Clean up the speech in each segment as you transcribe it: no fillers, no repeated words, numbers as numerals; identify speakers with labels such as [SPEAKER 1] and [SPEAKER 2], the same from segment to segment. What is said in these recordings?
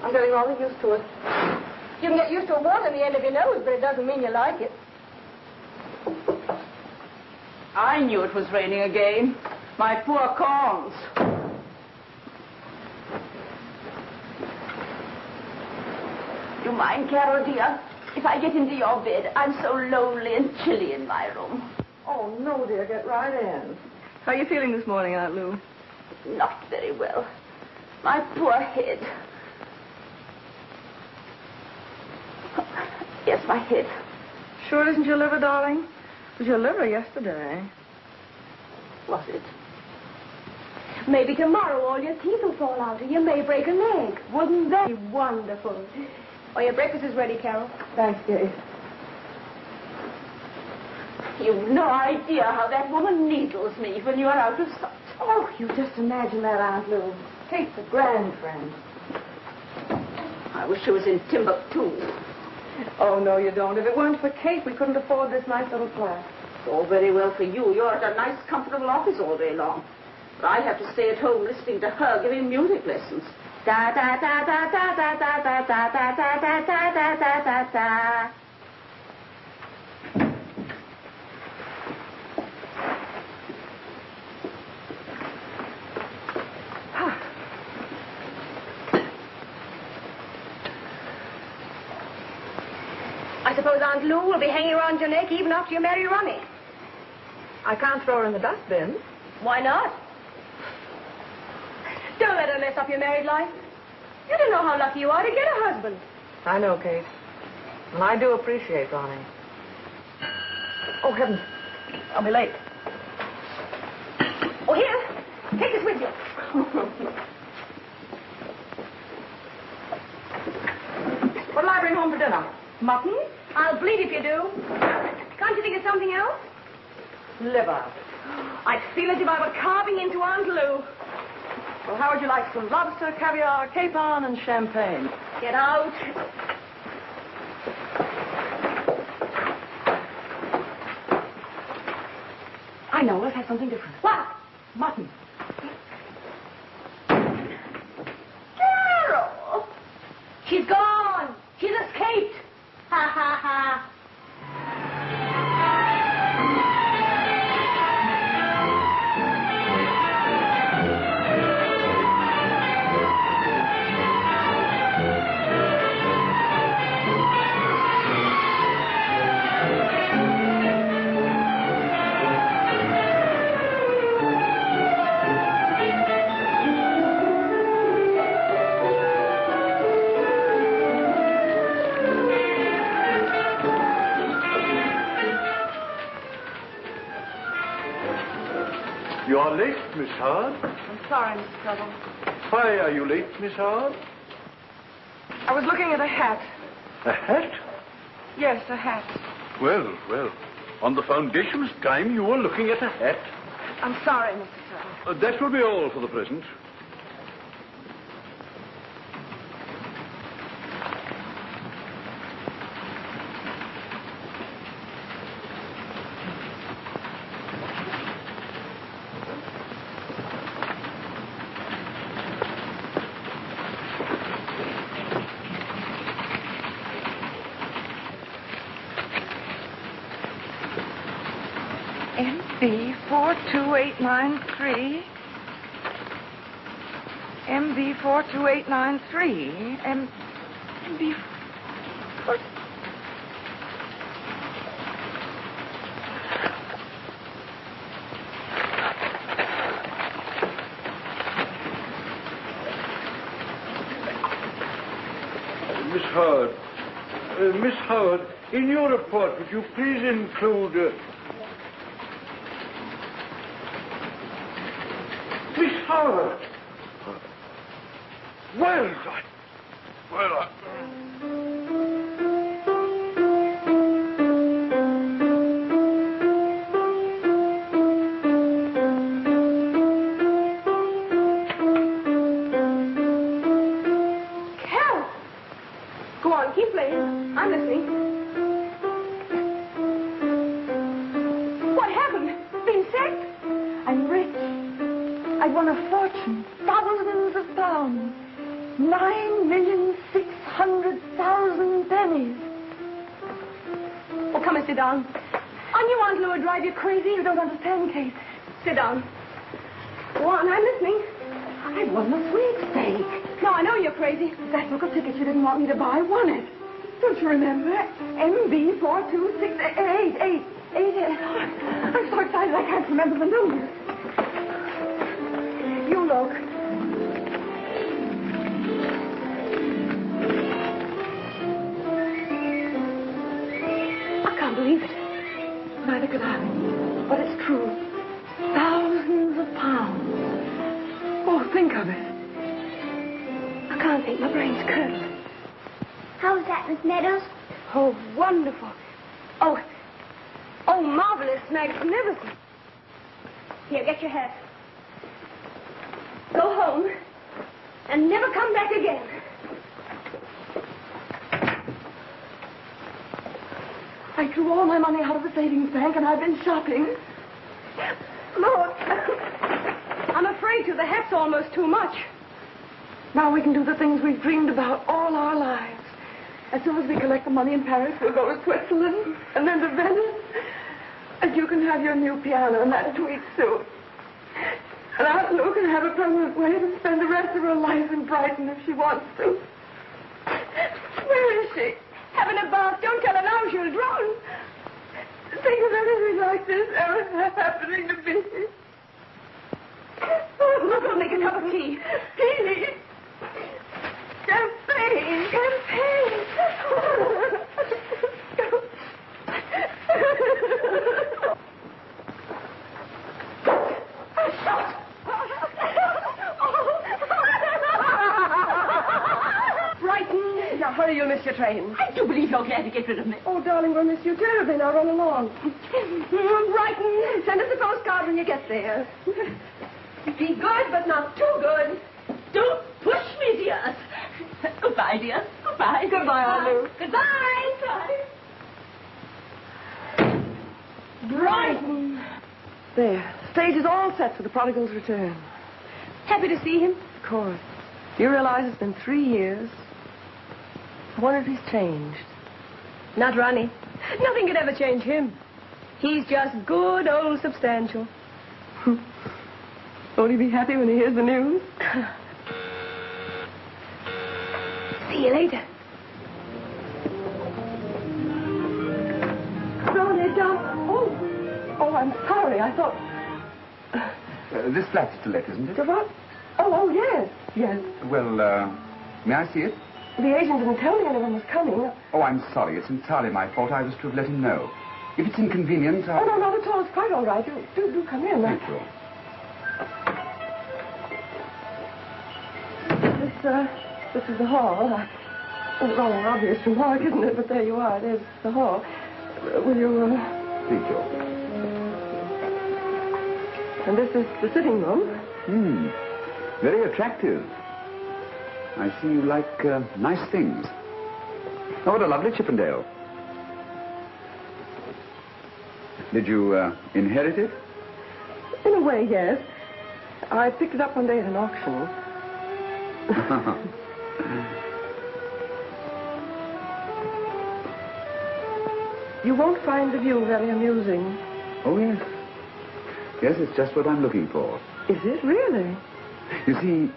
[SPEAKER 1] I'm getting rather used to it. You can get used to a wart on the end of your nose, but it doesn't mean you like it.
[SPEAKER 2] I knew it was raining again. My poor corns. You mind, Carol, dear, if I get into your bed? I'm so lonely and chilly in my room.
[SPEAKER 1] Oh, no, dear. Get right in. How are you feeling this morning, Aunt Lou?
[SPEAKER 2] Not very well. My poor head. Yes, my head.
[SPEAKER 1] Sure isn't your liver, darling? It was your liver yesterday.
[SPEAKER 2] Was it?
[SPEAKER 3] Maybe tomorrow all your teeth will fall out and you may break a leg. Wouldn't that be wonderful?
[SPEAKER 1] Oh, your breakfast is ready, Carol. Thanks, dearie.
[SPEAKER 2] You've no idea how that woman needles me when you are out of sight.
[SPEAKER 1] Oh, you just imagine that, Aunt Lou. Kate's a grand friend.
[SPEAKER 2] I wish she was in Timbuktu.
[SPEAKER 1] Oh, no, you don't. If it weren't for Kate, we couldn't afford this nice little flat.
[SPEAKER 2] It's all very well for you. You're at a nice, comfortable office all day long. But I have to stay at home listening to her giving music lessons. Da da da da da da da da da da da da da da da da da.
[SPEAKER 3] I suppose Aunt Lou will be hanging around your neck even after you marry Ronnie.
[SPEAKER 1] I can't throw her in the dustbin.
[SPEAKER 3] Why not? Don't let her mess up your married life. You don't know how lucky you are to get a husband.
[SPEAKER 1] I know, Kate. And I do appreciate Ronnie. Oh, heavens. I'll be late.
[SPEAKER 3] Oh, here. Take this with you.
[SPEAKER 1] What'll I bring home for dinner? Mutton?
[SPEAKER 3] I'll bleed if you do. Can't you think of something else?
[SPEAKER 1] Liver.
[SPEAKER 3] I feel as if I were carving into Aunt Lou.
[SPEAKER 1] Well, how would you like some lobster, caviar, capon, and champagne?
[SPEAKER 3] Get out.
[SPEAKER 1] I know. Let's have something different.
[SPEAKER 3] What?
[SPEAKER 1] Mutton.
[SPEAKER 3] Carol! She's gone. She's escaped. Ha, ha, ha.
[SPEAKER 4] You are late, Miss Howard.
[SPEAKER 1] I'm sorry, Mr. Trouble.
[SPEAKER 4] Why are you late, Miss Howard?
[SPEAKER 1] I was looking at a hat.
[SPEAKER 4] A hat?
[SPEAKER 1] Yes, a hat.
[SPEAKER 4] Well, well. On the foundation's time, you were looking at a hat.
[SPEAKER 1] I'm sorry, Mr. Trouble.
[SPEAKER 4] That will be all for the present.
[SPEAKER 1] MB42893. MB42893. MB...
[SPEAKER 4] Miss Howard, in your report, would you please include... Miss Howard! Well,
[SPEAKER 3] Keep playing. I'm listening. What happened? Been sick?
[SPEAKER 1] I'm rich. I won a fortune. Thousands of pounds. 9,600,000 pennies.
[SPEAKER 3] Oh, come and sit down. On your Aunt Lou would drive you crazy. You don't understand, Kate. Sit down. Go on, I'm listening.
[SPEAKER 1] I won a sweepstake.
[SPEAKER 3] No, I know you're crazy.
[SPEAKER 1] That book of tickets you didn't want me to buy won it. Don't you remember? MB42688. I'm so excited I can't remember the numbers. You look. I can't believe it. Neither could I. But it's true. Thousands of pounds. Oh, think of it. I can't think. My brain's curdled.
[SPEAKER 5] How was that, Miss Meadows?
[SPEAKER 3] Oh, wonderful. Oh, marvelous, magnificent. Here, get your hat. Go home and never come back again.
[SPEAKER 1] I drew all my money out of the savings bank and I've been shopping. Look.
[SPEAKER 3] I'm afraid to. The hat's almost too much.
[SPEAKER 1] Now we can do the things we've dreamed about all our lives. As soon as we collect the money in Paris, we'll go to Switzerland and then to Venice. And you can have your new piano and that tweed suit. And Aunt Lou can have a permanent way to spend the rest of her life in Brighton if she wants to. Where is she?
[SPEAKER 3] Having a bath. Don't tell her now, she'll drown.
[SPEAKER 1] Think of anything like this ever happening to me.
[SPEAKER 3] I'll make a cup of tea.
[SPEAKER 1] Tea? Champagne! Champagne!
[SPEAKER 3] Brighton. Now, hurry, you'll miss your train.
[SPEAKER 2] I do believe you're glad to get rid of me.
[SPEAKER 1] Oh, darling, we'll miss you terribly. Now run along.
[SPEAKER 3] Brighton, send us a postcard when you get there. Be good, but not too good.
[SPEAKER 2] Don't push me, dear. Goodbye, dear. Goodbye.
[SPEAKER 3] Goodbye, Aunt Lou.
[SPEAKER 2] Goodbye. Bye.
[SPEAKER 3] Brighton.
[SPEAKER 1] There. Stage is all set for the prodigal's return.
[SPEAKER 3] Happy to see him?
[SPEAKER 1] Of course. Do you realize it's been 3 years? I wonder if he's changed.
[SPEAKER 3] Not Ronnie. Nothing could ever change him. He's just good old substantial.
[SPEAKER 1] Won't he be happy when he hears the news?
[SPEAKER 3] See you later.
[SPEAKER 1] Ronnie, don't. Oh, I'm sorry. I thought...
[SPEAKER 6] This flat's to let, isn't it?
[SPEAKER 1] The what? Oh, yes. Yes.
[SPEAKER 6] Well, may I see it?
[SPEAKER 1] The agent didn't tell me anyone was coming.
[SPEAKER 6] Oh, I'm sorry. It's entirely my fault. I was to have let him know. If it's inconvenient,
[SPEAKER 1] Oh, no, not at all. It's quite all right. Do come in.
[SPEAKER 6] Thank you.
[SPEAKER 1] This is the hall. Rather an obvious remark, isn't it? But there you are. There's the hall. Will you,
[SPEAKER 6] Thank you.
[SPEAKER 1] And this is the sitting room.
[SPEAKER 6] Very attractive. I see you like nice things. Oh, what a lovely Chippendale. Did you inherit it?
[SPEAKER 1] In a way, yes. I picked it up one day at an auction. You won't find the view very amusing.
[SPEAKER 6] Oh, yes. Yes, it's just what I'm looking for.
[SPEAKER 1] Is it really?
[SPEAKER 6] You see,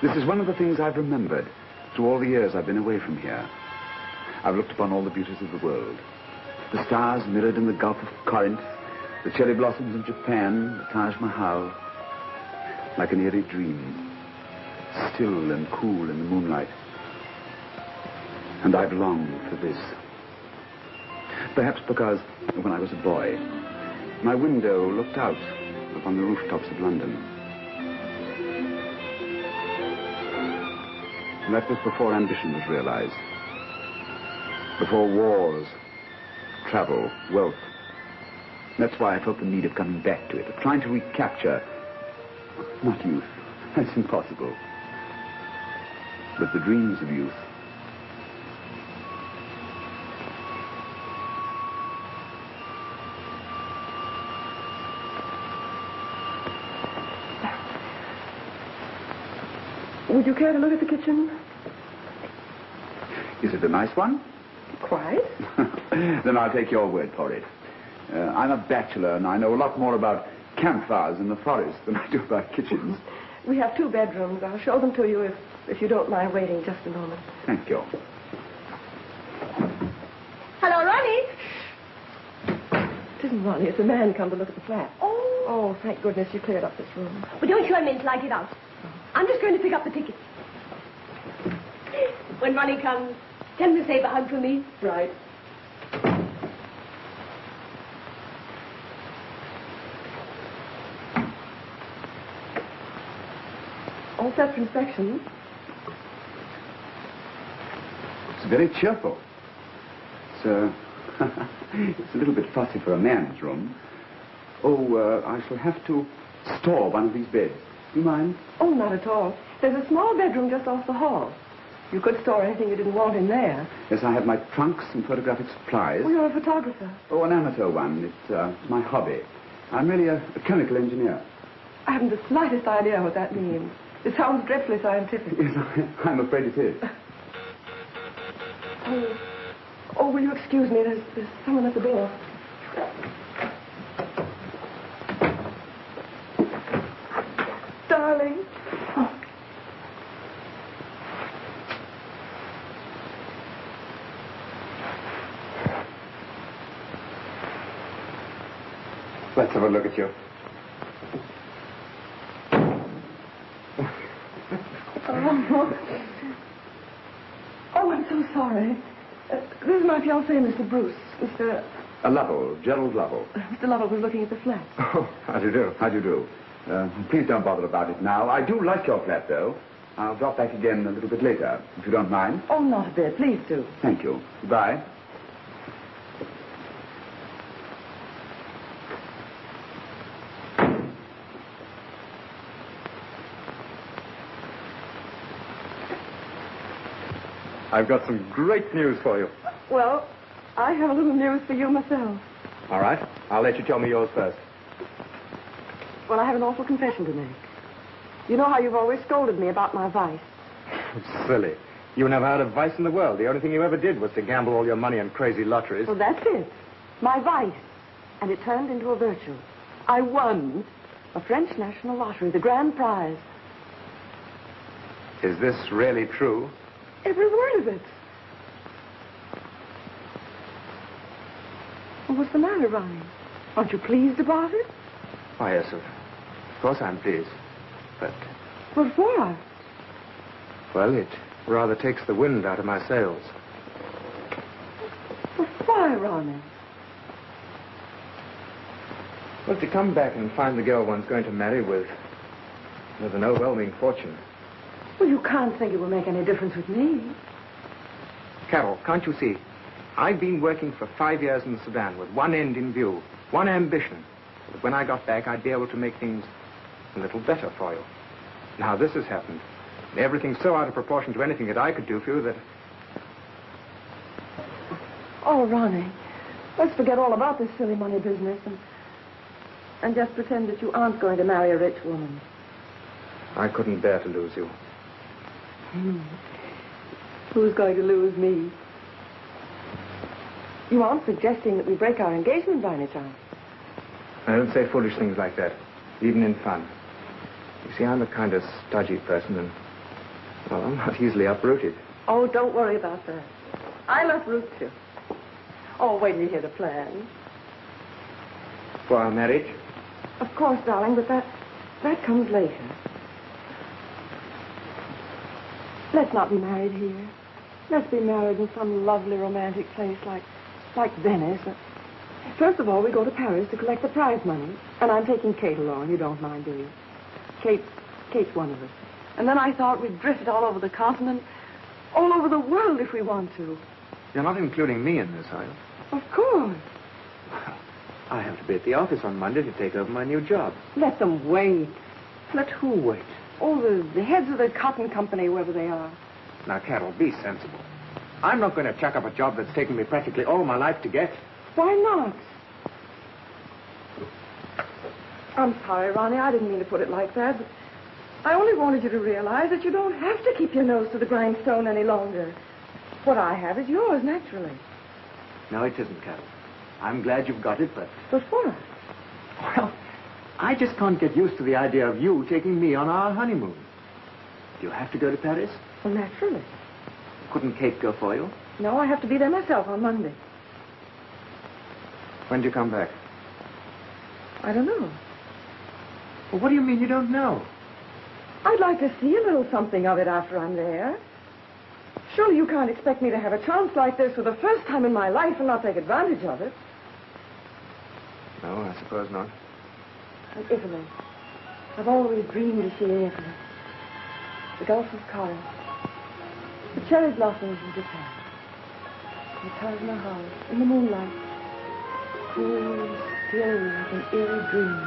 [SPEAKER 6] this is one of the things I've remembered through all the years I've been away from here. I've looked upon all the beauties of the world. The stars mirrored in the Gulf of Corinth, the cherry blossoms in Japan, the Taj Mahal, like an eerie dream, still and cool in the moonlight. And I've longed for this. Perhaps because when I was a boy, my window looked out upon the rooftops of London. And that was before ambition was realized. Before wars, travel, wealth. That's why I felt the need of coming back to it, of trying to recapture, not youth, that's impossible, but the dreams of youth.
[SPEAKER 1] Would you care to look at the kitchen?
[SPEAKER 6] Is it a nice one?
[SPEAKER 1] Quite.
[SPEAKER 6] Then I'll take your word for it. I'm a bachelor, and I know a lot more about campfires in the forest than I do about kitchens.
[SPEAKER 1] We have 2 bedrooms. I'll show them to you if you don't mind waiting just a moment.
[SPEAKER 6] Thank you.
[SPEAKER 3] Hello, Ronnie.
[SPEAKER 1] It isn't Ronnie. It's a man come to look at the flat.
[SPEAKER 3] Oh.
[SPEAKER 1] Oh, thank goodness you cleared up this room.
[SPEAKER 3] But don't you and me light it out. I'm just going to pick up the tickets. When Ronnie comes, tell him to save a hug for me.
[SPEAKER 1] Right. All set for inspection.
[SPEAKER 6] It's very cheerful. It's, it's a little bit fussy for a man's room. Oh, I shall have to store one of these beds. Do you mind?
[SPEAKER 1] Oh, not at all. There's a small bedroom just off the hall. You could store anything you didn't want in there.
[SPEAKER 6] Yes, I have my trunks and photographic supplies.
[SPEAKER 1] Oh, you're a photographer.
[SPEAKER 6] Oh, an amateur one. It's my hobby. I'm really a chemical engineer.
[SPEAKER 1] I haven't the slightest idea what that means. It sounds dreadfully scientific.
[SPEAKER 6] Yes, I'm afraid it is.
[SPEAKER 1] Oh, will you excuse me? There's someone at the door. Darling. Oh.
[SPEAKER 6] Let's have a look at you.
[SPEAKER 1] Oh, I'm so sorry. This is my fiancé, Mr. Bruce. Mr.
[SPEAKER 6] Lovell, Gerald Lovell.
[SPEAKER 1] Mr. Lovell was looking at the flat.
[SPEAKER 6] Oh, how do you do? How do you do? Please don't bother about it now. I do like your flat, though. I'll drop back again a little bit later, if you don't mind.
[SPEAKER 1] Oh, not a bit. Please do.
[SPEAKER 6] Thank you. Goodbye. I've got some great news for you.
[SPEAKER 1] Well, I have a little news for you myself.
[SPEAKER 6] All right. I'll let you tell me yours first.
[SPEAKER 1] Well, I have an awful confession to make. You know how you've always scolded me about my vice.
[SPEAKER 7] Silly. You never had a vice in the world. The only thing you ever did was to gamble all your money on crazy lotteries.
[SPEAKER 1] Well, that's it. My vice. And it turned into a virtue. I won a French national lottery, the grand prize.
[SPEAKER 7] Is this really true?
[SPEAKER 1] Every word of it. Well, what's the matter, Ronnie? Aren't you pleased about it?
[SPEAKER 7] Why, yes, of course I'm pleased. But,
[SPEAKER 1] But why?
[SPEAKER 7] well, it rather takes the wind out of my sails.
[SPEAKER 1] But why, Ronnie?
[SPEAKER 7] Well, to come back and find the girl one's going to marry with an overwhelming fortune.
[SPEAKER 1] Well, you can't think it will make any difference with me.
[SPEAKER 7] Carol, can't you see? I've been working for 5 years in the Sudan with one end in view, one ambition. That when I got back, I'd be able to make things a little better for you. Now this has happened. Everything's so out of proportion to anything that I could do for you that...
[SPEAKER 1] Oh, Ronnie, let's forget all about this silly money business and just pretend that you aren't going to marry a rich woman.
[SPEAKER 7] I couldn't bear to lose you.
[SPEAKER 1] Who's going to lose me? You aren't suggesting that we break our engagement by any chance?
[SPEAKER 7] I don't say foolish things like that, even in fun. You see, I'm a kind of stodgy person, and, well, I'm not easily uprooted.
[SPEAKER 1] Oh, don't worry about that. I'll uproot you. Oh, wait till you hear the plan.
[SPEAKER 7] For our marriage?
[SPEAKER 1] Of course, darling, but that comes later. Let's not be married here. Let's be married in some lovely romantic place like Venice. First of all, we go to Paris to collect the prize money. And I'm taking Kate along. You don't mind, do you? Kate's one of us. And then I thought we'd drift all over the continent, all over the world if we want to.
[SPEAKER 7] You're not including me in this, are you?
[SPEAKER 1] Of course.
[SPEAKER 7] I have to be at the office on Monday to take over my new job.
[SPEAKER 1] Let them wait.
[SPEAKER 7] Let who wait?
[SPEAKER 1] Oh, the heads of the cotton company, wherever they are.
[SPEAKER 7] Now, Carol, be sensible. I'm not going to chuck up a job that's taken me practically all my life to get.
[SPEAKER 1] Why not? I'm sorry, Ronnie. I didn't mean to put it like that. But I only wanted you to realize that you don't have to keep your nose to the grindstone any longer. What I have is yours, naturally.
[SPEAKER 7] No, it isn't, Carol. I'm glad you've got it, but...
[SPEAKER 1] But what?
[SPEAKER 7] Well, I just can't get used to the idea of you taking me on our honeymoon. Do you have to go to Paris?
[SPEAKER 1] Well, naturally.
[SPEAKER 7] Couldn't Kate go for you?
[SPEAKER 1] No, I have to be there myself on Monday.
[SPEAKER 7] When do you come back?
[SPEAKER 1] I don't know.
[SPEAKER 7] Well, what do you mean you don't know?
[SPEAKER 1] I'd like to see a little something of it after I'm there. Surely you can't expect me to have a chance like this for the first time in my life and not take advantage of it.
[SPEAKER 7] No, I suppose not.
[SPEAKER 1] And Italy. I've always dreamed of seeing Italy. The Gulf of Corinth. The cherry blossoms in Japan. The Taj Mahal in the moonlight. Cool, still, like an eerie dream.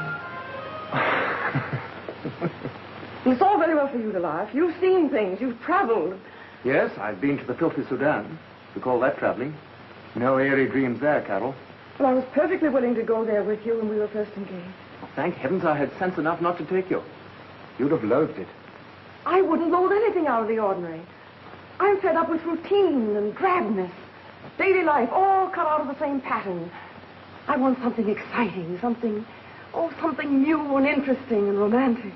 [SPEAKER 1] It's all very well for you to laugh. You've seen things. You've traveled.
[SPEAKER 7] Yes, I've been to the filthy Sudan. You call that traveling? No eerie dreams there, Carol.
[SPEAKER 1] Well, I was perfectly willing to go there with you when we were first engaged.
[SPEAKER 7] Well, thank heavens I had sense enough not to take you. You'd have loathed it.
[SPEAKER 1] I wouldn't loathe anything out of the ordinary. I'm fed up with routine and drabness. Daily life, all cut out of the same pattern. I want something exciting, something new and interesting and romantic.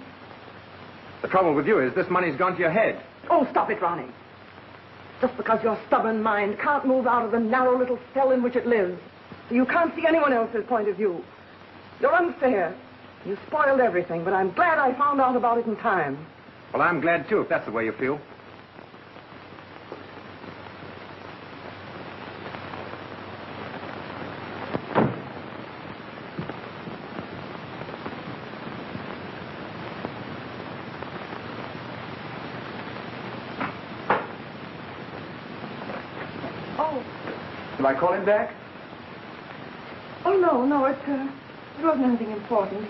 [SPEAKER 7] The trouble with you is this money's gone to your head.
[SPEAKER 1] Oh, stop it, Ronnie. Just because your stubborn mind can't move out of the narrow little cell in which it lives. You can't see anyone else's point of view. You're unfair. You spoiled everything, but I'm glad I found out about it in time.
[SPEAKER 7] Well, I'm glad, too, if that's the way you feel. Shall I call him back?
[SPEAKER 1] Oh, no, it wasn't anything important.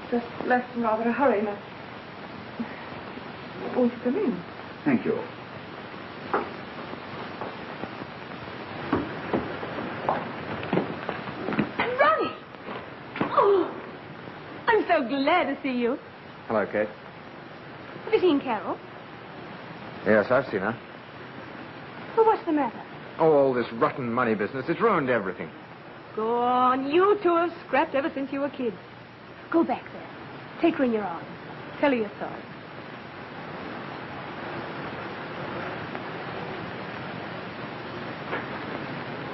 [SPEAKER 1] Just left in rather a hurry. Now. Won't you come in?
[SPEAKER 6] Thank you.
[SPEAKER 3] Ronnie! Oh, I'm so glad to see you.
[SPEAKER 7] Hello, Kate.
[SPEAKER 3] Have you seen Carol?
[SPEAKER 7] Yes, I've seen her.
[SPEAKER 3] Well, what's the matter?
[SPEAKER 7] Oh, all this rotten money business. It's ruined everything.
[SPEAKER 3] Go on. You two have scrapped ever since you were kids. Go back there. Take her in your arms. Tell her you're sorry.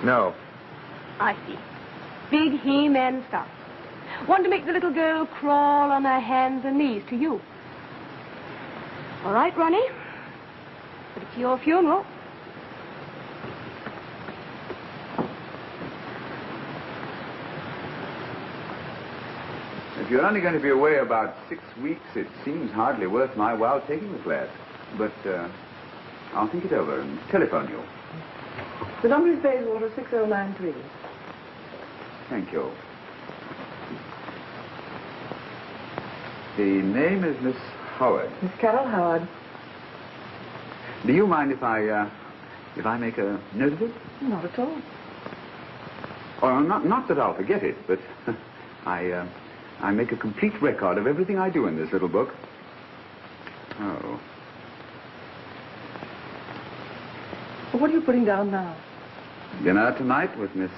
[SPEAKER 7] No.
[SPEAKER 3] I see. Big he-man stuff. Want to make the little girl crawl on her hands and knees to you. All right, Ronnie. But it's your funeral.
[SPEAKER 6] If you're only going to be away about 6 weeks, it seems hardly worth my while taking the flat. But I'll think it over and telephone you.
[SPEAKER 1] The number is Bayswater 6093.
[SPEAKER 6] Thank you. The name is Miss Howard.
[SPEAKER 1] Miss Carol Howard.
[SPEAKER 6] Do you mind if I make a note of it?
[SPEAKER 1] Not at all.
[SPEAKER 6] Or not that I'll forget it, but I make a complete record of everything I do in this little book. Oh.
[SPEAKER 1] Well, what are you putting down now?
[SPEAKER 6] Dinner tonight with Miss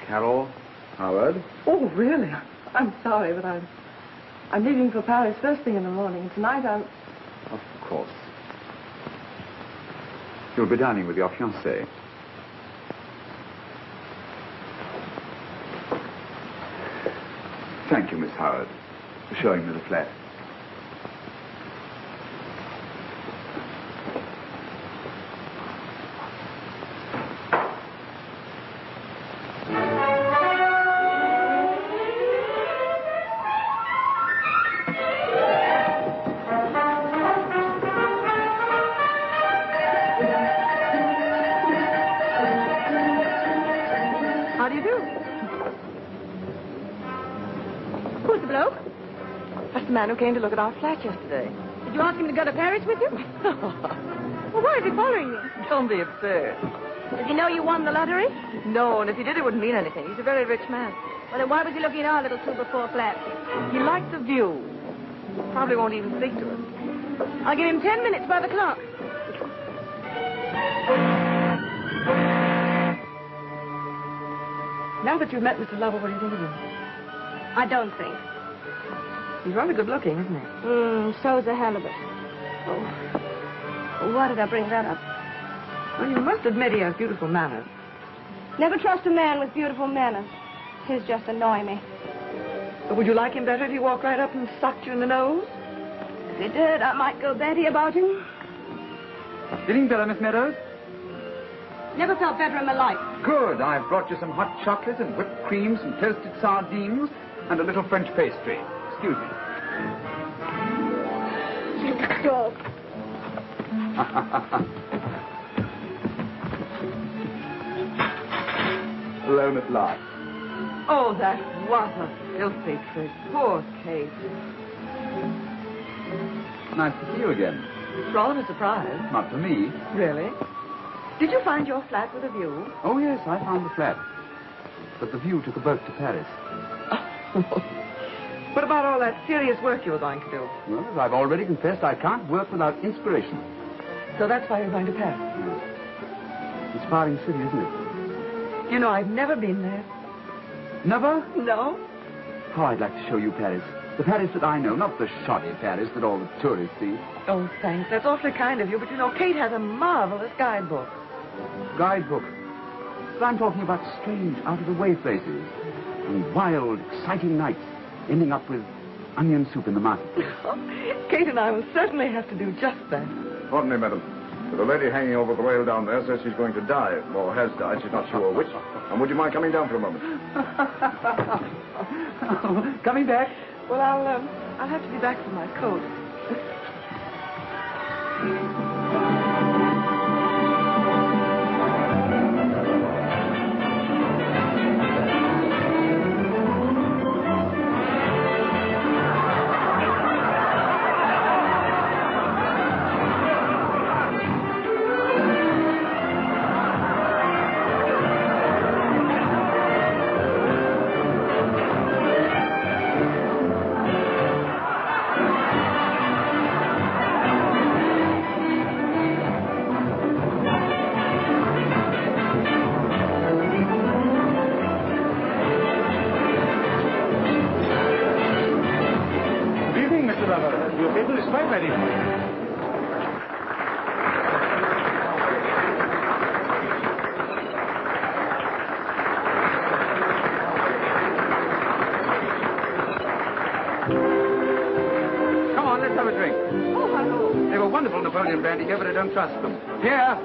[SPEAKER 6] Carol Howard.
[SPEAKER 1] Oh, really? I'm sorry, but I'm leaving for Paris first thing in the morning. Tonight I'm...
[SPEAKER 6] Of course. You'll be dining with your fiancé. Thank you, Miss Howard, for showing me the flat.
[SPEAKER 3] How do you do? Who's the bloke?
[SPEAKER 1] That's the man who came to look at our flat yesterday.
[SPEAKER 3] Did you ask him to go to Paris with you? Well, why is he following you?
[SPEAKER 1] Don't be absurd.
[SPEAKER 3] Does he know you won the lottery?
[SPEAKER 1] No, and if he did, it wouldn't mean anything. He's a very rich man.
[SPEAKER 3] Well, then why was he looking at our little 2x4 flat?
[SPEAKER 1] He likes the view. Probably won't even speak to us.
[SPEAKER 3] I'll give him 10 minutes by the clock.
[SPEAKER 1] Now that you've met Mr. Lovell, what do you think of him?
[SPEAKER 3] I don't think.
[SPEAKER 1] He's rather good looking, isn't he?
[SPEAKER 3] So's a halibut. Oh, why did I bring that up?
[SPEAKER 1] Well, you must admit he has beautiful manners.
[SPEAKER 3] Never trust a man with beautiful manners. His just annoy me.
[SPEAKER 1] But would you like him better if he walked right up and sucked you in the nose?
[SPEAKER 3] If he did, I might go batty about him.
[SPEAKER 6] Feeling better, Miss Meadows?
[SPEAKER 3] Never felt better in my life.
[SPEAKER 6] Good. I've brought you some hot chocolate and whipped cream, some toasted sardines, and a little French pastry. Excuse me.
[SPEAKER 3] Dog.
[SPEAKER 6] Alone at last.
[SPEAKER 1] Oh, that was a filthy trick. Poor Kate.
[SPEAKER 6] Nice to see you again.
[SPEAKER 1] It's rather a surprise.
[SPEAKER 6] Not for me.
[SPEAKER 1] Really? Did you find your flat with a view?
[SPEAKER 6] Oh, yes, I found the flat. But the view took a boat to Paris.
[SPEAKER 1] What about all that serious work you were going to do?
[SPEAKER 6] Well, as I've already confessed, I can't work without inspiration.
[SPEAKER 1] So that's why you're going to Paris?
[SPEAKER 6] Inspiring city, isn't it?
[SPEAKER 1] You know, I've never been there.
[SPEAKER 6] Never?
[SPEAKER 1] No?
[SPEAKER 6] How I'd like to show you Paris. The Paris that I know, not the shoddy Paris that all the tourists see.
[SPEAKER 1] Oh, thanks. That's awfully kind of you. But, you know, Kate has a marvelous guidebook.
[SPEAKER 6] Guidebook. But I'm talking about strange, out-of-the-way places. And wild, exciting nights, ending up with onion soup in the marketplace.
[SPEAKER 1] Kate and I will certainly have to do just that.
[SPEAKER 8] Pardon me, madam. But the lady hanging over the rail down there says she's going to die, or has died. She's not sure which. And would you mind coming down for a moment?
[SPEAKER 6] Coming back?
[SPEAKER 1] Well, I'll have to be back for my coat.
[SPEAKER 6] But I don't trust them. Here.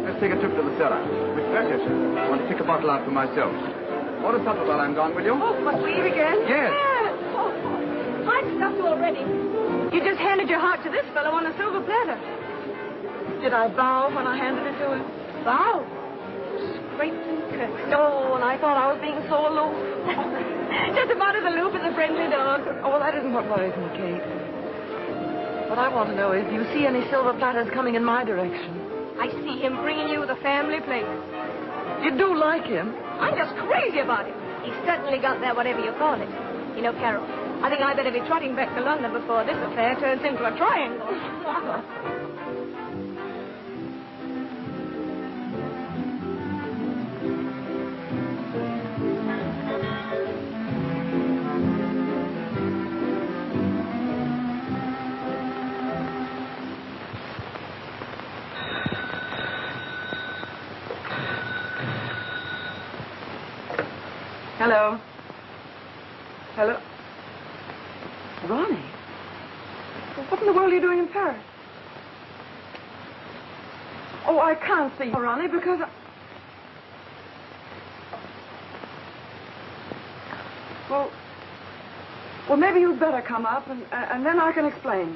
[SPEAKER 6] Let's take a trip to the cellar. With pleasure, sir. I want to pick a bottle out for myself. Order supper while I'm gone, will you?
[SPEAKER 3] Oh, must we eat again?
[SPEAKER 6] Yes.
[SPEAKER 3] Oh, I've stuffed you already. You just handed your heart to this fellow on a silver platter.
[SPEAKER 1] Did I bow when I handed it to him?
[SPEAKER 3] Bow? Scraped and curtsed. Oh, and I thought I was being so aloof. Just about as aloof as a friendly dog.
[SPEAKER 1] Oh, well, that isn't what worries me, Kate. What I want to know is, do you see any silver platters coming in my direction?
[SPEAKER 3] I see him bringing you the family plate.
[SPEAKER 1] You do like him?
[SPEAKER 3] I'm just crazy about him. He's certainly got that whatever you call it. You know, Carol, I think I better be trotting back to London before this affair turns into a triangle.
[SPEAKER 1] Hello. Hello. Ronnie? What in the world are you doing in Paris? Oh, I can't see you, Ronnie, because... Well, maybe you'd better come up, and then I can explain.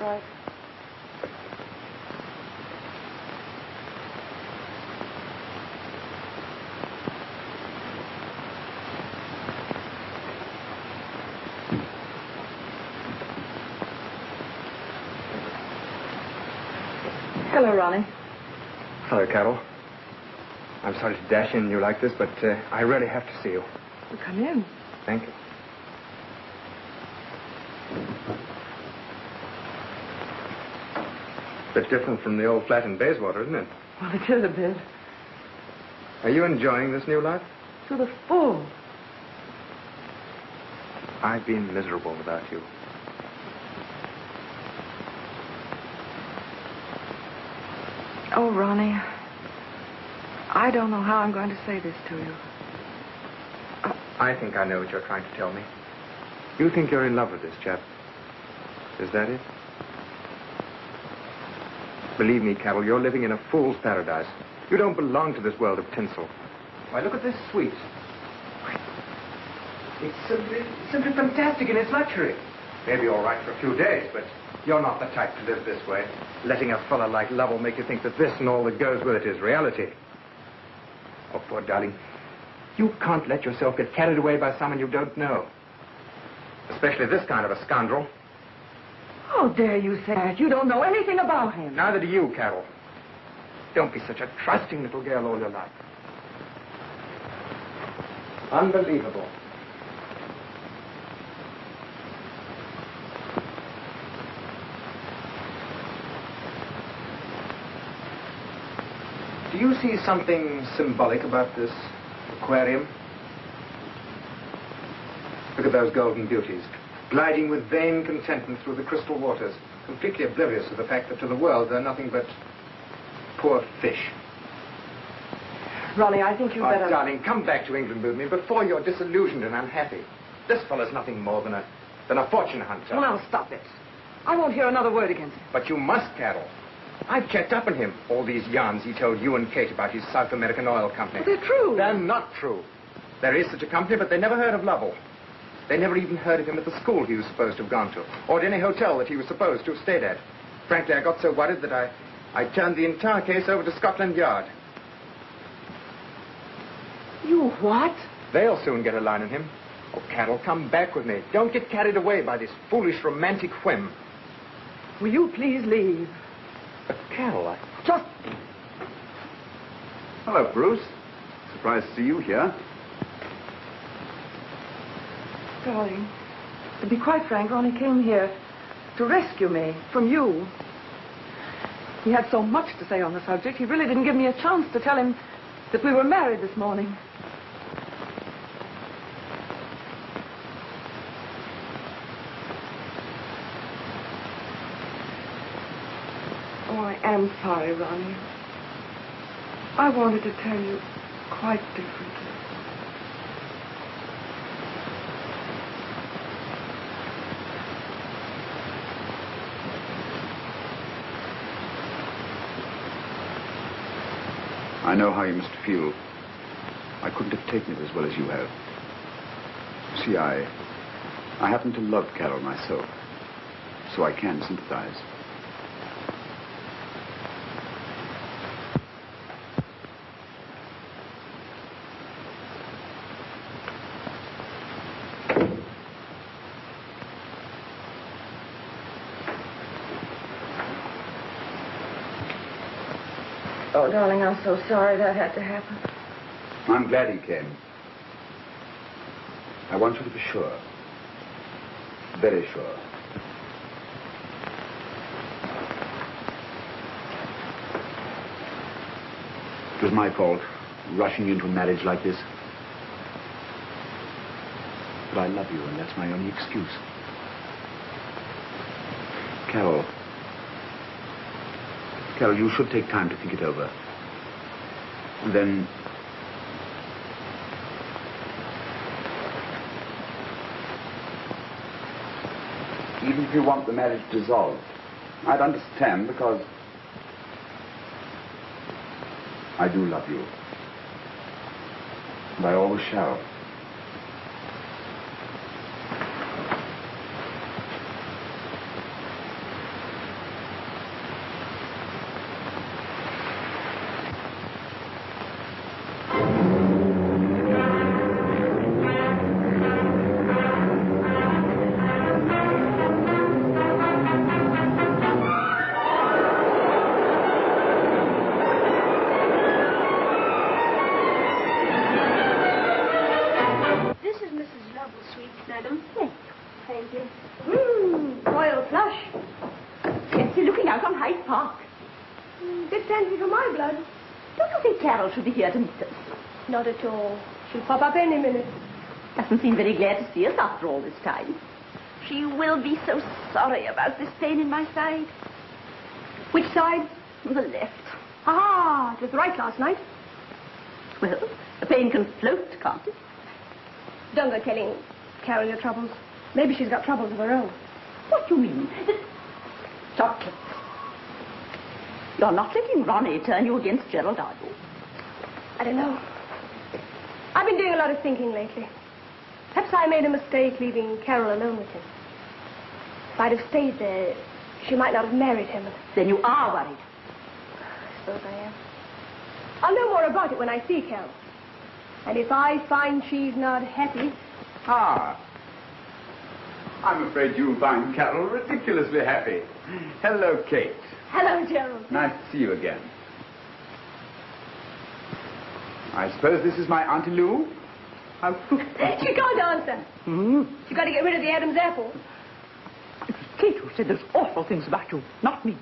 [SPEAKER 1] Right. Hello, Ronnie.
[SPEAKER 7] Hello, Carol. I'm sorry to dash in you like this, but I really have to see you.
[SPEAKER 1] Well, come in.
[SPEAKER 7] Thank you. Bit different from the old flat in Bayswater, isn't it?
[SPEAKER 1] Well, it is a bit.
[SPEAKER 7] Are you enjoying this new life?
[SPEAKER 1] To the full.
[SPEAKER 7] I've been miserable without you.
[SPEAKER 1] Oh, Ronnie, I don't know how I'm going to say this to you.
[SPEAKER 7] I think I know what you're trying to tell me. You think you're in love with this chap. Is that it? Believe me, Carol, you're living in a fool's paradise. You don't belong to this world of tinsel. Why, look at this suite. It's simply fantastic in its luxury. Maybe all right for a few days, but you're not the type to live this way. Letting a fella like Lovell make you think that this and all that goes with it is reality. Oh, poor darling. You can't let yourself get carried away by someone you don't know. Especially this kind of a scoundrel.
[SPEAKER 1] How dare you say that? You don't know anything about him.
[SPEAKER 7] Neither do you, Carol. Don't be such a trusting little girl all your life. Unbelievable. Do you see something symbolic about this aquarium? Look at those golden beauties, gliding with vain contentment through the crystal waters, completely oblivious of the fact that to the world they're nothing but poor fish.
[SPEAKER 1] Ronnie, I think you'd better...
[SPEAKER 7] Oh, darling, come back to England with me before you're disillusioned and unhappy. This fellow's nothing more than a fortune hunter.
[SPEAKER 1] Well, now, stop it. I won't hear another word against him.
[SPEAKER 7] But you must, Carol. I've checked up on him. All these yarns he told you and Kate about his South American oil company.
[SPEAKER 1] Well, they're true.
[SPEAKER 7] They're not true. There is such a company, but they never heard of Lovell. They never even heard of him at the school he was supposed to have gone to, or at any hotel that he was supposed to have stayed at. Frankly, I got so worried that I turned the entire case over to Scotland Yard.
[SPEAKER 1] You what?
[SPEAKER 7] They'll soon get a line on him. Oh, Carol, come back with me. Don't get carried away by this foolish romantic whim.
[SPEAKER 1] Will you please leave?
[SPEAKER 7] But, Carol,
[SPEAKER 1] Just...
[SPEAKER 6] Hello, Bruce. Surprised to see you here.
[SPEAKER 1] Darling, to be quite frank, Ronnie came here to rescue me from you. He had so much to say on the subject, he really didn't give me a chance to tell him that we were married this morning. Oh, I am sorry, Ronnie. I wanted to tell you quite differently.
[SPEAKER 6] I know how you must feel. I couldn't have taken it as well as you have. See, I happen to love Carol myself, so I can sympathize.
[SPEAKER 1] Oh, darling, I'm so sorry that had to happen.
[SPEAKER 6] I'm glad he came. I want you to be sure. Very sure. It was my fault, rushing into a marriage like this. But I love you, and that's my only excuse. Carol, you should take time to think it over. And then Even if you want the marriage dissolved, I'd understand because I do love you. And I always shall.
[SPEAKER 3] Royal flush.
[SPEAKER 2] Fancy looking out on Hyde Park.
[SPEAKER 3] Bit fancy for my blood.
[SPEAKER 2] Don't you think Carol should be here to meet us?
[SPEAKER 3] Not at all. She'll pop up any minute.
[SPEAKER 2] Doesn't seem very glad to see us after all this time. She will be so sorry about this pain in my side.
[SPEAKER 3] Which side?
[SPEAKER 2] The left.
[SPEAKER 3] Ah, it was right last night.
[SPEAKER 2] Well, the pain can float, can't it?
[SPEAKER 3] Don't go telling Carol your troubles. Maybe she's got troubles of her own.
[SPEAKER 2] What do you mean? Chocolate. You're not letting Ronnie turn you against Gerald, are you?
[SPEAKER 3] I don't know. I've been doing a lot of thinking lately. Perhaps I made a mistake leaving Carol alone with him. If I'd have stayed there, she might not have married him.
[SPEAKER 2] Then you are worried.
[SPEAKER 3] I suppose I am. I'll know more about it when I see Carol. And if I find she's not happy...
[SPEAKER 6] Ah. I'm afraid you'll find Carol ridiculously happy. Hello, Kate.
[SPEAKER 3] Hello, Gerald.
[SPEAKER 6] Nice to see you again. I suppose this is my Auntie Lou?
[SPEAKER 3] She can't answer. She's got to get rid of the Adam's apple.
[SPEAKER 2] It was Kate who said those awful things about you, not me.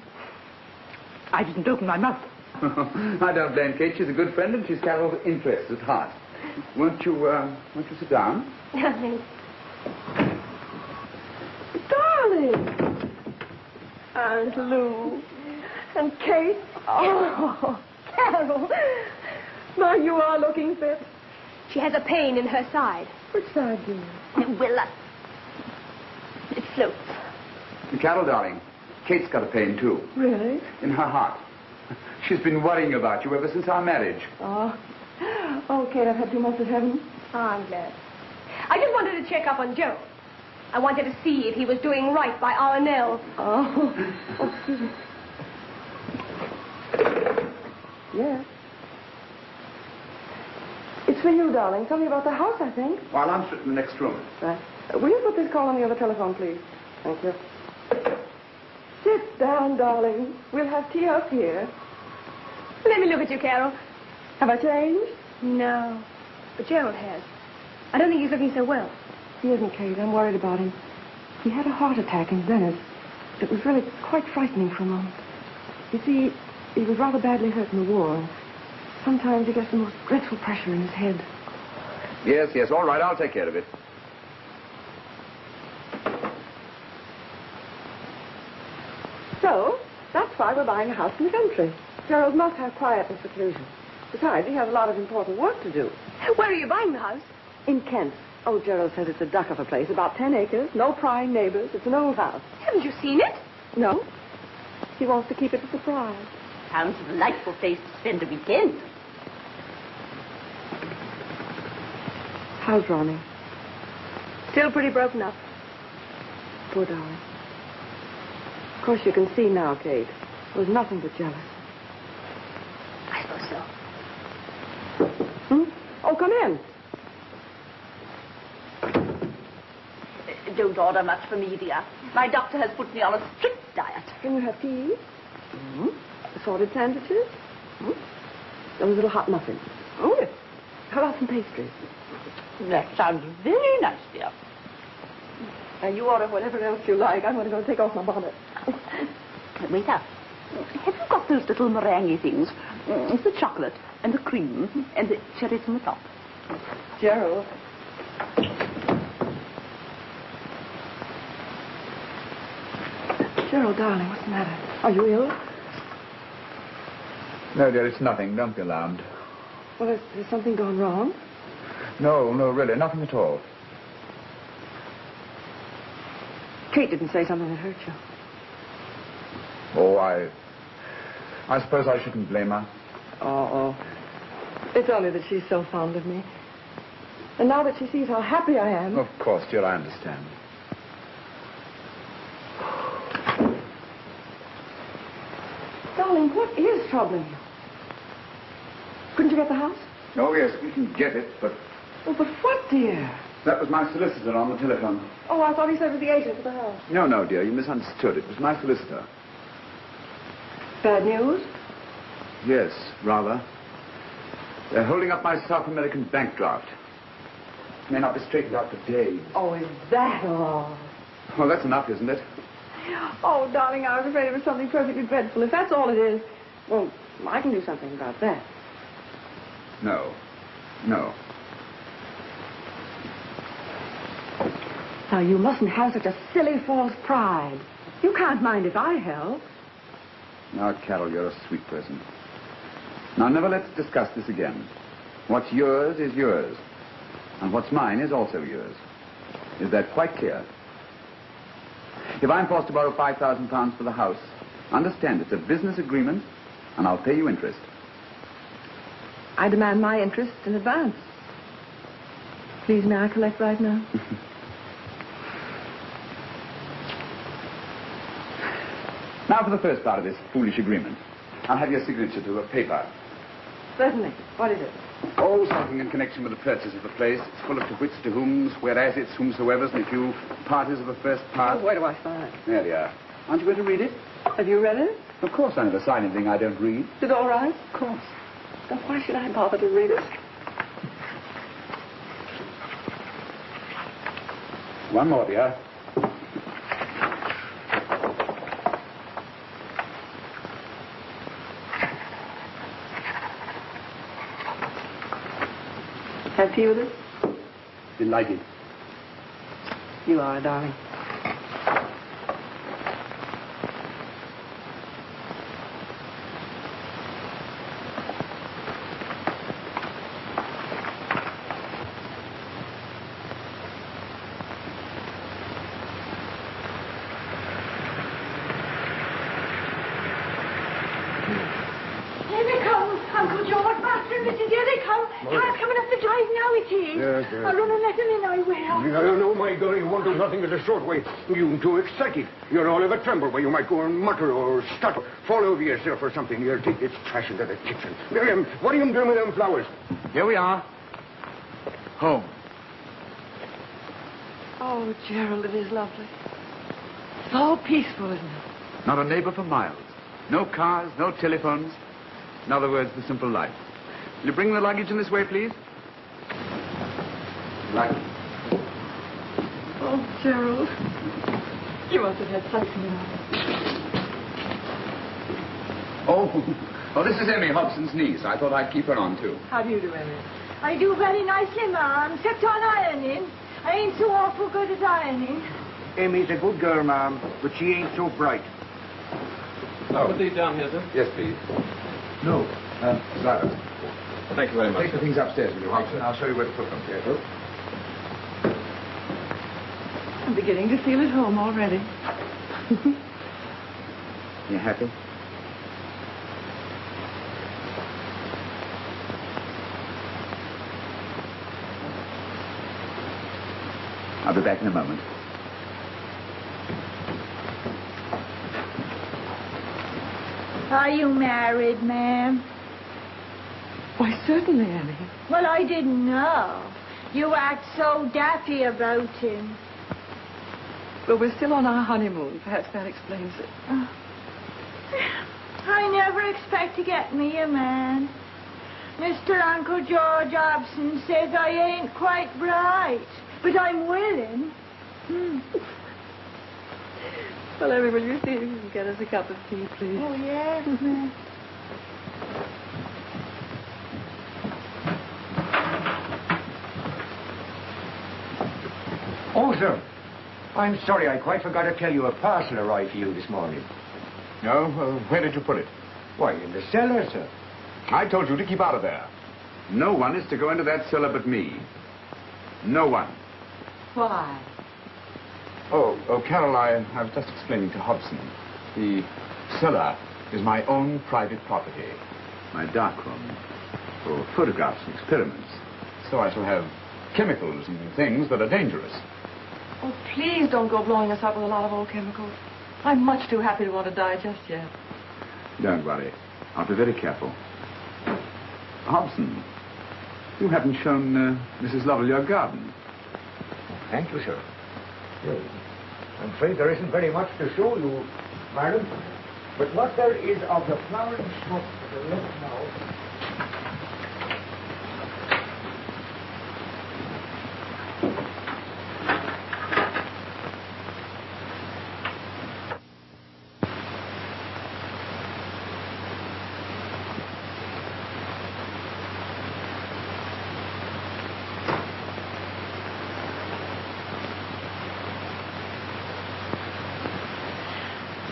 [SPEAKER 2] I didn't open my mouth.
[SPEAKER 6] I don't blame Kate. She's a good friend and she's Carol's interest at heart. Won't you sit down?
[SPEAKER 1] Darling. Aunt Lou. And Kate. Oh, Carol. My, you are looking fit.
[SPEAKER 3] She has a pain in her side.
[SPEAKER 1] Which side, dear?
[SPEAKER 2] Well, it floats.
[SPEAKER 6] Carol, darling, Kate's got a pain, too.
[SPEAKER 1] Really?
[SPEAKER 6] In her heart. She's been worrying about you ever since our marriage.
[SPEAKER 1] Oh. Oh, Kate, I've had too much of heaven.
[SPEAKER 3] Oh, I'm glad. I just wanted to check up on Gerald. I wanted to see if he was doing right by our Nell.
[SPEAKER 1] Oh, excuse me. Yes. It's for you, darling. Something about the house, I think.
[SPEAKER 6] Well, I'll answer it in the next room.
[SPEAKER 1] Right. Will you put this call on the other telephone, please? Thank you. Sit down, darling. We'll have tea up here.
[SPEAKER 3] Let me look at you, Carol.
[SPEAKER 1] Have I changed?
[SPEAKER 3] No, but Gerald has. I don't think he's looking so well.
[SPEAKER 1] He isn't, Kate. I'm worried about him. He had a heart attack in Venice. It was really quite frightening for a moment. You see, he was rather badly hurt in the war. And sometimes he gets the most dreadful pressure in his head.
[SPEAKER 8] Yes, yes, all right, I'll take care of it.
[SPEAKER 1] So, that's why we're buying a house in the country. Gerald must have quiet and seclusion. Besides, he has a lot of important work to do.
[SPEAKER 3] Where are you buying the house?
[SPEAKER 1] In Kent. Oh, Gerald says it's a duck of a place, about 10 acres, no prying neighbors. It's an old house.
[SPEAKER 3] Haven't you seen it?
[SPEAKER 1] No. He wants to keep it a surprise.
[SPEAKER 2] Sounds a delightful place to spend a weekend.
[SPEAKER 1] How's Ronnie?
[SPEAKER 3] Still pretty broken up.
[SPEAKER 1] Poor darling. Of course, you can see now, Kate. It was nothing but jealous.
[SPEAKER 2] I suppose so.
[SPEAKER 1] Oh, come in.
[SPEAKER 2] Don't order much for me, dear. My doctor has put me on a strict diet.
[SPEAKER 1] Can you have tea? Assorted sandwiches? And a little hot muffin.
[SPEAKER 2] Oh, yes.
[SPEAKER 1] How about some pastries?
[SPEAKER 2] That sounds very nice, dear.
[SPEAKER 1] And you order whatever else you like. I'm going to go take off my bonnet.
[SPEAKER 2] Wait up. Have you got those little meringue things? The chocolate and the cream and the cherries on the top.
[SPEAKER 1] Gerald. Gerald, darling, what's the matter? Are you ill?
[SPEAKER 8] No, dear, it's nothing. Don't be alarmed.
[SPEAKER 1] Well, has something gone wrong?
[SPEAKER 8] No, no, really, nothing at all.
[SPEAKER 1] Kate didn't say something that hurt you.
[SPEAKER 6] Oh, I suppose I shouldn't blame her.
[SPEAKER 1] Oh. It's only that she's so fond of me. And now that she sees how happy I am...
[SPEAKER 6] Of course, dear, I understand.
[SPEAKER 1] Darling, what is troubling you? Couldn't you get the house?
[SPEAKER 6] Oh, yes, we can get it, but...
[SPEAKER 1] Oh, but what, dear?
[SPEAKER 6] That was my solicitor on the telephone.
[SPEAKER 1] Oh, I thought he said it was the agent for the house.
[SPEAKER 6] No, dear, you misunderstood. It was my solicitor.
[SPEAKER 1] Bad news?
[SPEAKER 6] Yes, rather. They're holding up my South American bank draft. May not be straightened out for days.
[SPEAKER 1] Oh, is that all?
[SPEAKER 6] Well, that's enough, isn't it?
[SPEAKER 1] Oh, darling, I was afraid it was something perfectly dreadful. If that's all it is, well, I can do something about that.
[SPEAKER 6] No.
[SPEAKER 1] Now, you mustn't have such a silly false pride. You can't mind if I help.
[SPEAKER 6] Now, Carol, you're a sweet person. Now, never let's discuss this again. What's yours is yours. And what's mine is also yours. Is that quite clear? If I'm forced to borrow £5,000 for the house, understand it's a business agreement, and I'll pay you interest.
[SPEAKER 1] I demand my interest in advance. Please, may I collect right now?
[SPEAKER 6] Now for the first part of this foolish agreement. I'll have your signature to a paper.
[SPEAKER 1] Certainly. What is it?
[SPEAKER 6] Oh, something in connection with the purchase of the place. It's full of to which, to whom's, whereas it's, whomsoever's, and a few parties of the first part.
[SPEAKER 1] Oh, where do I sign?
[SPEAKER 6] There they are. Aren't you going to read it?
[SPEAKER 1] Have you read it?
[SPEAKER 6] Of course I never sign anything I don't read.
[SPEAKER 1] Is it all right?
[SPEAKER 6] Of course.
[SPEAKER 1] Then why should I bother to read it?
[SPEAKER 6] One more, dear.
[SPEAKER 1] Have tea with it?
[SPEAKER 6] Delighted.
[SPEAKER 1] You are, darling.
[SPEAKER 9] No, my girl, you won't do nothing but a short way. You're too excited. You're all of a tremble where you might go and mutter or stutter, fall over yourself or something. You'll take this trash into the kitchen. Miriam, what are you doing with them flowers?
[SPEAKER 6] Here we are. Home.
[SPEAKER 1] Oh, Gerald, it is lovely. So peaceful, isn't it?
[SPEAKER 6] Not a neighbor for miles. No cars, no telephones. In other words, the simple life. Will you bring the luggage in this way, please? Luggage.
[SPEAKER 1] Oh, Gerald. You must have had something on.
[SPEAKER 6] Oh, this is Emmy Hobson's niece. I thought I'd keep her on, too.
[SPEAKER 1] How do you do, Emmy?
[SPEAKER 10] I do very nicely, ma'am, except on ironing. I ain't so awful good at ironing.
[SPEAKER 9] Amy's a good girl, ma'am, but she ain't so bright.
[SPEAKER 11] Oh. Put these down here, sir.
[SPEAKER 6] Yes, please. No. Driver.
[SPEAKER 11] Thank you very much.
[SPEAKER 6] Take the things upstairs with you, Hobson. I'll show you where to put them. Yes, sir.
[SPEAKER 1] I'm beginning to feel at home already.
[SPEAKER 6] You happy? I'll be back in a moment.
[SPEAKER 10] Are you married, ma'am?
[SPEAKER 1] Why, certainly, Emmy.
[SPEAKER 10] Well, I didn't know. You act so daffy about him.
[SPEAKER 1] Well, we're still on our honeymoon. Perhaps that explains it.
[SPEAKER 10] I never expect to get me a man. Mr. Uncle George Hobson says I ain't quite bright, but I'm willing.
[SPEAKER 1] Well, Emmy, will you see if you can get us a cup of tea, please?
[SPEAKER 10] Oh, yes, ma'am.
[SPEAKER 9] Oh, sir. I'm sorry, I quite forgot to tell you a parcel arrived for you this morning.
[SPEAKER 8] No? Where did you put it?
[SPEAKER 9] Why, in the cellar, sir.
[SPEAKER 8] I told you to keep out of there.
[SPEAKER 6] No one is to go into that cellar but me. No one.
[SPEAKER 1] Why?
[SPEAKER 6] Oh, Carol, I was just explaining to Hobson. The cellar is my own private property. My darkroom for photographs and experiments. So I shall have chemicals and things that are dangerous.
[SPEAKER 1] Oh, please don't go blowing us up with a lot of old chemicals. I'm much too happy to want to die just yet.
[SPEAKER 6] Don't worry. I'll be very careful. Hobson, you haven't shown Mrs. Lovell your garden.
[SPEAKER 9] Thank you, sir. Yes. I'm afraid there isn't very much to show you, madam. But what there is of the flowering stuff to the left now...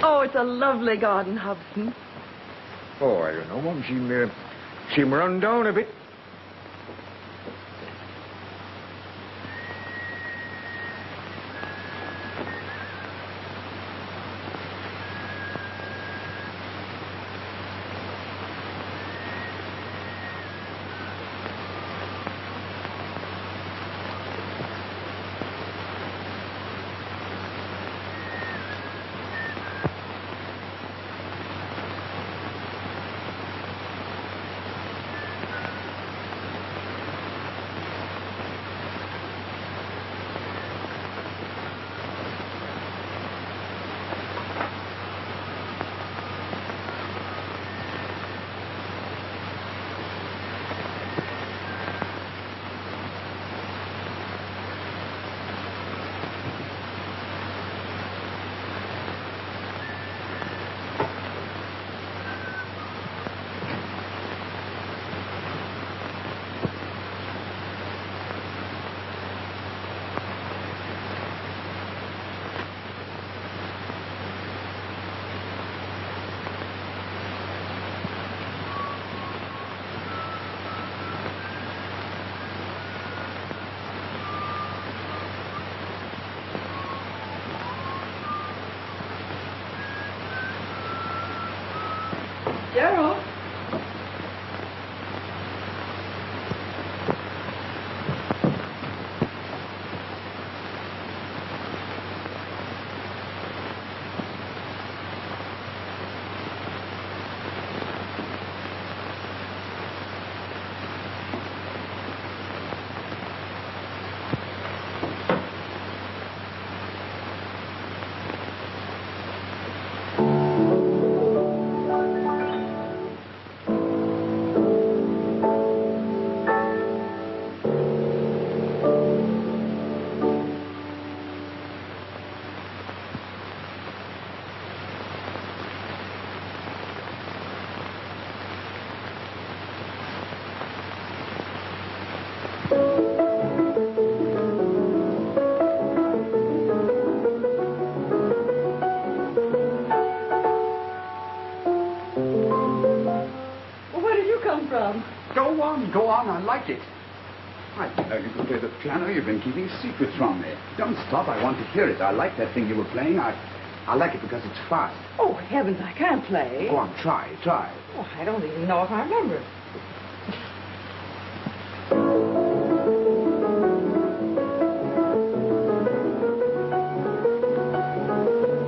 [SPEAKER 1] Oh, it's a lovely garden, Hobson.
[SPEAKER 9] Oh, I don't know, Mum. Seem run down a bit.
[SPEAKER 1] Gerald?
[SPEAKER 6] Go on, I like it. I didn't know you could play the piano. You've been keeping secrets from me. Don't stop, I want to hear it. I like that thing you were playing. I like it because it's fast.
[SPEAKER 1] Oh, heavens, I can't play.
[SPEAKER 6] Go on, try.
[SPEAKER 1] Oh, I don't even know if I remember it.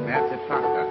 [SPEAKER 6] That's it, faster.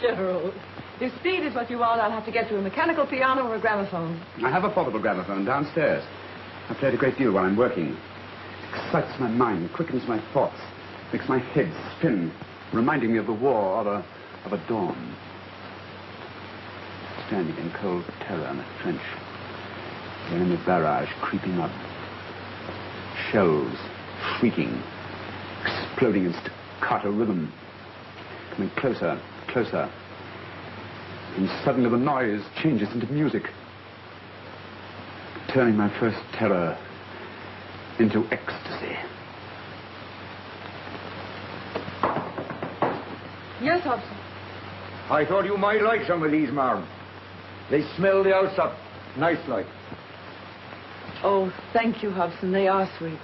[SPEAKER 1] Gerald, if speed is what you want, I'll have to get you a mechanical piano or a gramophone.
[SPEAKER 6] I have a portable gramophone downstairs. I play it a great deal while I'm working. It excites my mind, quickens my thoughts, makes my head spin, reminding me of the war or of a dawn. Standing in cold terror in a trench, The enemy barrage creeping up. Shells shrieking, exploding in staccato rhythm. Coming closer, closer. And suddenly the noise changes into music. Turning my first terror into ecstasy.
[SPEAKER 1] Yes, Hobson.
[SPEAKER 9] I thought you might like some of these, ma'am. They smell the house up. Nice like.
[SPEAKER 1] Oh, thank you, Hobson. They are sweet.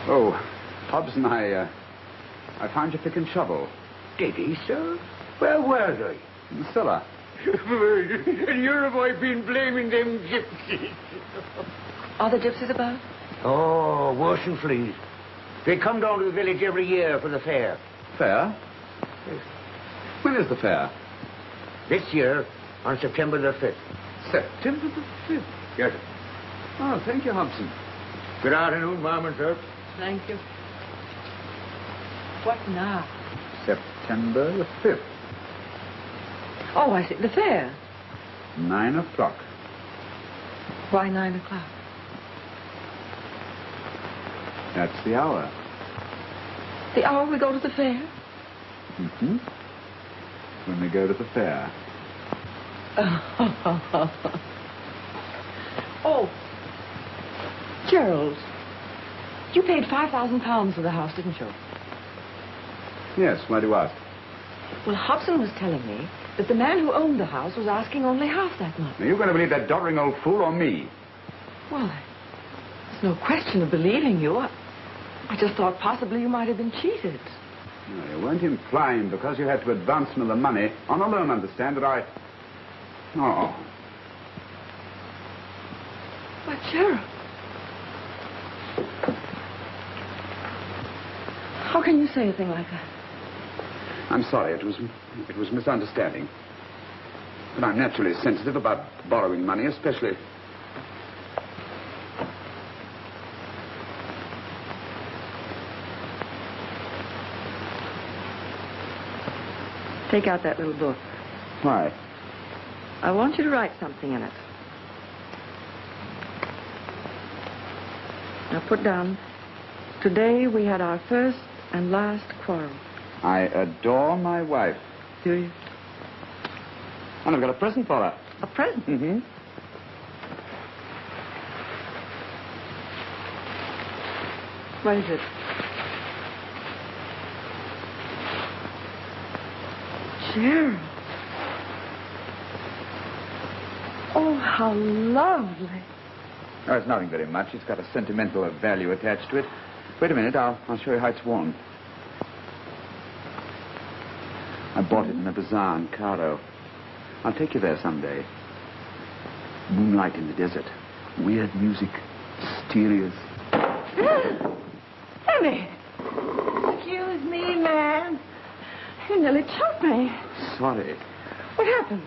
[SPEAKER 6] Oh, Hobson, I found your pick and shovel.
[SPEAKER 9] Did he, sir? Where were they?
[SPEAKER 6] In the cellar.
[SPEAKER 9] And here have I been blaming them gypsies.
[SPEAKER 1] Are the gypsies about?
[SPEAKER 9] Oh, worse than fleas. They come down to the village every year for the fair.
[SPEAKER 6] Fair? Yes. When is the fair?
[SPEAKER 9] This year, on September the 5th.
[SPEAKER 6] September the 5th?
[SPEAKER 9] Yes, sir.
[SPEAKER 6] Oh, thank you, Hobson.
[SPEAKER 9] Good afternoon, ma'am and sir.
[SPEAKER 1] Thank you. What now?
[SPEAKER 6] September the 5th.
[SPEAKER 1] Oh, I see. The fair.
[SPEAKER 6] 9 o'clock.
[SPEAKER 1] Why 9 o'clock?
[SPEAKER 6] That's the hour.
[SPEAKER 1] The hour we go to the fair?
[SPEAKER 6] Mm-hmm. When we go to the fair.
[SPEAKER 1] Oh, Gerald, you paid £5,000 for the house, didn't you?
[SPEAKER 6] Yes, why do you ask?
[SPEAKER 1] Well, Hobson was telling me that the man who owned the house was asking only half that much.
[SPEAKER 6] Are you going to believe that doddering old fool or me?
[SPEAKER 1] Well, there's no question of believing you. I just thought possibly you might have been cheated.
[SPEAKER 6] No, you weren't implying because you had to advance me the money on a loan, understand, that I... Oh.
[SPEAKER 1] But, Gerald, how can you say a thing like that?
[SPEAKER 6] I'm sorry, it was misunderstanding. But I'm naturally sensitive about borrowing money, especially...
[SPEAKER 1] Take out that little book.
[SPEAKER 6] Why?
[SPEAKER 1] I want you to write something in it. Now put down, today we had our first and last quarrel.
[SPEAKER 6] I adore my wife.
[SPEAKER 1] Do you?
[SPEAKER 6] And I've got a present for her.
[SPEAKER 1] A present?
[SPEAKER 6] Mm-hmm.
[SPEAKER 1] What is it? Gerald. Oh, how lovely.
[SPEAKER 6] Oh, it's nothing very much. It's got a sentimental value attached to it. Wait a minute, I'll show you how it's worn. I bought it in a bazaar in Cairo. I'll take you there someday. Moonlight in the desert. Weird music. Mysterious.
[SPEAKER 1] Emmy!
[SPEAKER 10] Excuse me, ma'am.
[SPEAKER 1] You nearly choked me.
[SPEAKER 6] Sorry.
[SPEAKER 1] What happened?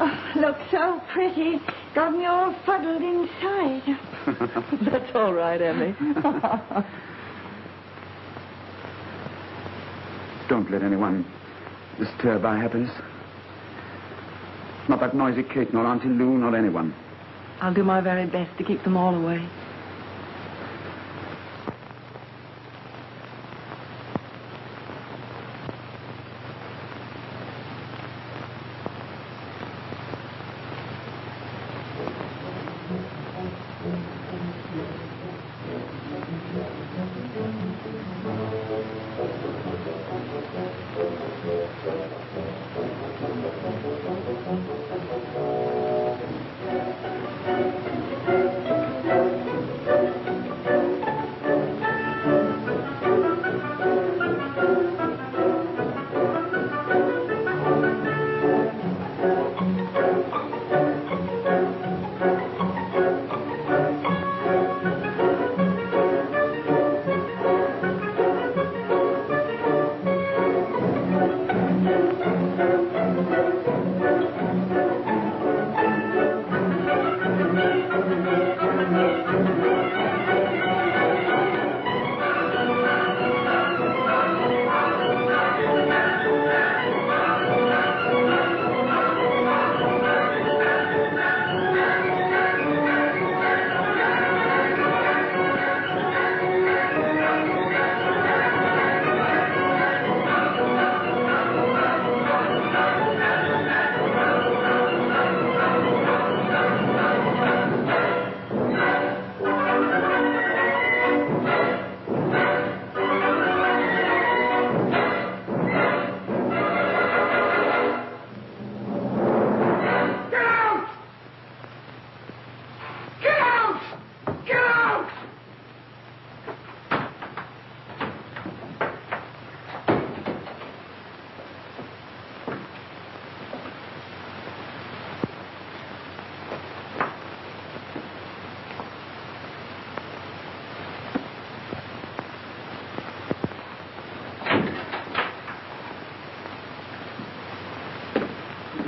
[SPEAKER 10] Oh, looks so pretty. Got me all fuddled inside.
[SPEAKER 1] That's all right, Emmy.
[SPEAKER 6] Don't let anyone disturb our happiness. Not that noisy Kate, nor Auntie Lou, nor anyone.
[SPEAKER 1] I'll do my very best to keep them all away.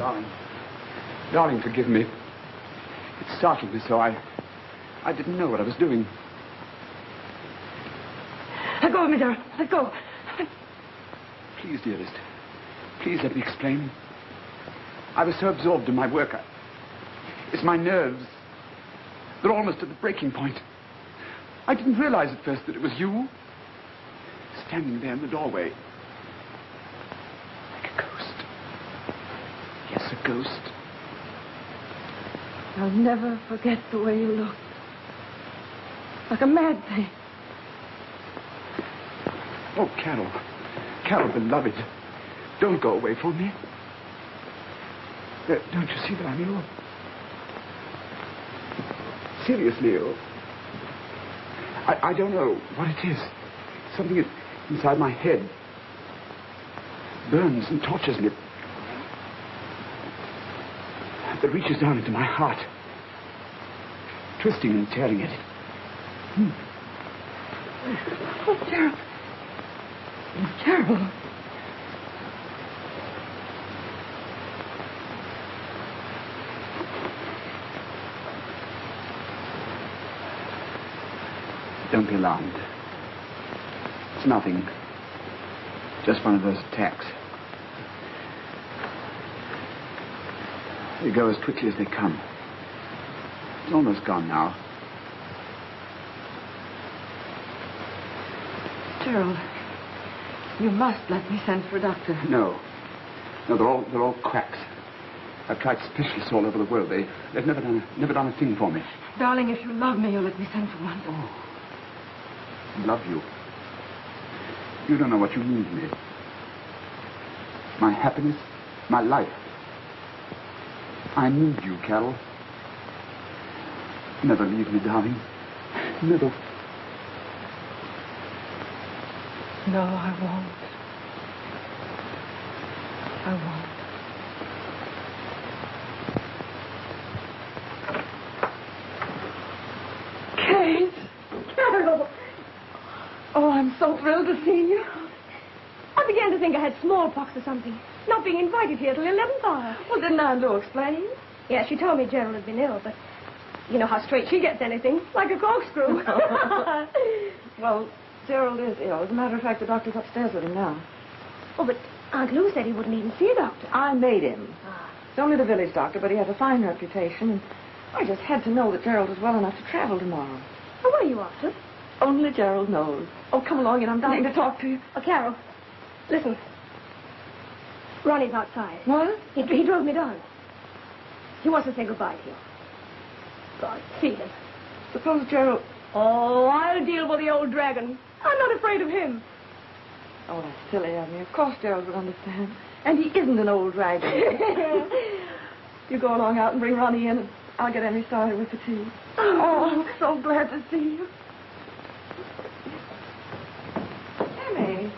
[SPEAKER 6] Darling. Darling, forgive me. It startled me so. I didn't know what I was doing.
[SPEAKER 1] Let go of me, Gerald. Let go.
[SPEAKER 6] Please, dearest. Please let me explain. I was so absorbed in my work. It's my nerves. They're almost at the breaking point. I didn't realize at first that it was you. Standing there in the doorway. Like a ghost. Yes, a ghost.
[SPEAKER 1] I'll never forget the way you looked. Like a mad thing.
[SPEAKER 6] Oh, Carol. Carol, beloved. Don't go away from me. Don't you see that I'm ill? Seriously ill. I don't know what it is. Something inside my head burns and tortures me. That reaches down into my heart, twisting and tearing at it.
[SPEAKER 1] Oh, Gerald. It's terrible.
[SPEAKER 6] Don't be alarmed. It's nothing. Just one of those attacks. They go as quickly as they come. It's almost gone now.
[SPEAKER 1] Gerald, you must let me send for a doctor.
[SPEAKER 6] No. No, they're all cracks. I've tried specialists all over the world. They've never done a thing for me.
[SPEAKER 1] Darling, if you love me, you'll let me send for one.
[SPEAKER 6] Oh. Love you. You don't know what you mean to me. My happiness, my life. I need you, Carol. Never leave me, darling. Never.
[SPEAKER 1] No, I won't. I won't. Kate! Carol! Oh, I'm so thrilled to see you.
[SPEAKER 3] I began to think I had smallpox or something. Not being invited here till the 11th hour.
[SPEAKER 1] Well, didn't Aunt Lou explain?
[SPEAKER 3] Yeah, she told me Gerald had been ill, but you know how straight she gets anything. Like a corkscrew.
[SPEAKER 1] Well, Gerald is ill. As a matter of fact, the doctor's upstairs with him now.
[SPEAKER 3] Oh, but Aunt Lou said he wouldn't even see a doctor.
[SPEAKER 1] I made him. It's only the village doctor, but he has a fine reputation, and I just had to know that Gerald is well enough to travel tomorrow.
[SPEAKER 3] Oh, where are you off to?
[SPEAKER 1] Only Gerald knows. Oh, come along, and I'm dying to talk to you.
[SPEAKER 3] Oh, Carol, listen. Ronnie's outside.
[SPEAKER 1] What?
[SPEAKER 3] He drove me down. He wants to say goodbye to you. God, see him.
[SPEAKER 1] Suppose Gerald...
[SPEAKER 3] Oh, I'll deal with the old dragon. I'm not afraid of him.
[SPEAKER 1] Oh, that's silly of me. Of course Gerald would understand. And he isn't an old dragon. You go along out and bring Ronnie in, and I'll get Emmy started with the tea. Oh, I'm so glad to see you. Emmy.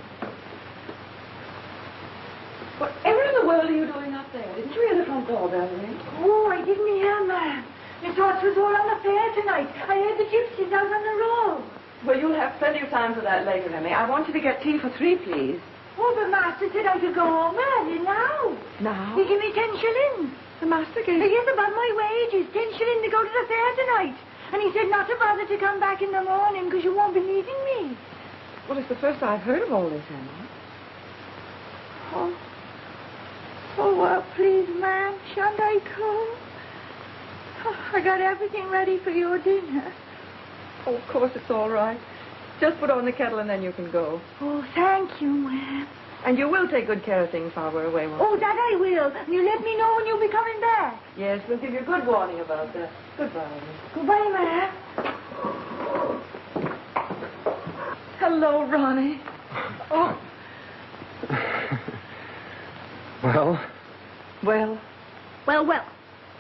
[SPEAKER 1] Whatever in the world are you doing up there? Didn't you hear the front door bell ring?
[SPEAKER 10] Oh, I didn't hear, ma'am. I thought it was all on the fair tonight. I heard the gypsies out on the road.
[SPEAKER 1] Well, you'll have plenty of time for that later, Emmy. I want you to get tea for 3, please.
[SPEAKER 10] Oh, but Master said I could go home early now.
[SPEAKER 1] Now?
[SPEAKER 10] He gave me 10 shillings.
[SPEAKER 1] The master gave...
[SPEAKER 10] Yes, above my wages. 10 shillings to go to the fair tonight. And he said not to bother to come back in the morning because you won't be needing me.
[SPEAKER 1] Well, it's the first I've heard of all this, Emmy.
[SPEAKER 10] Oh. Oh, well, please, ma'am, shan't I come? Oh, I got everything ready for your dinner.
[SPEAKER 1] Oh, of course it's all right. Just put on the kettle and then you can go.
[SPEAKER 10] Oh, thank you, ma'am.
[SPEAKER 1] And you will take good care of things while we're away, won't you?
[SPEAKER 10] Oh, that I will. You let me know when you'll be coming back.
[SPEAKER 1] Yes, we'll give you a good warning about that. Goodbye, Emmy.
[SPEAKER 10] Goodbye, ma'am.
[SPEAKER 1] Hello, Ronnie. Oh.
[SPEAKER 7] Well?
[SPEAKER 1] Well?
[SPEAKER 3] Well, well.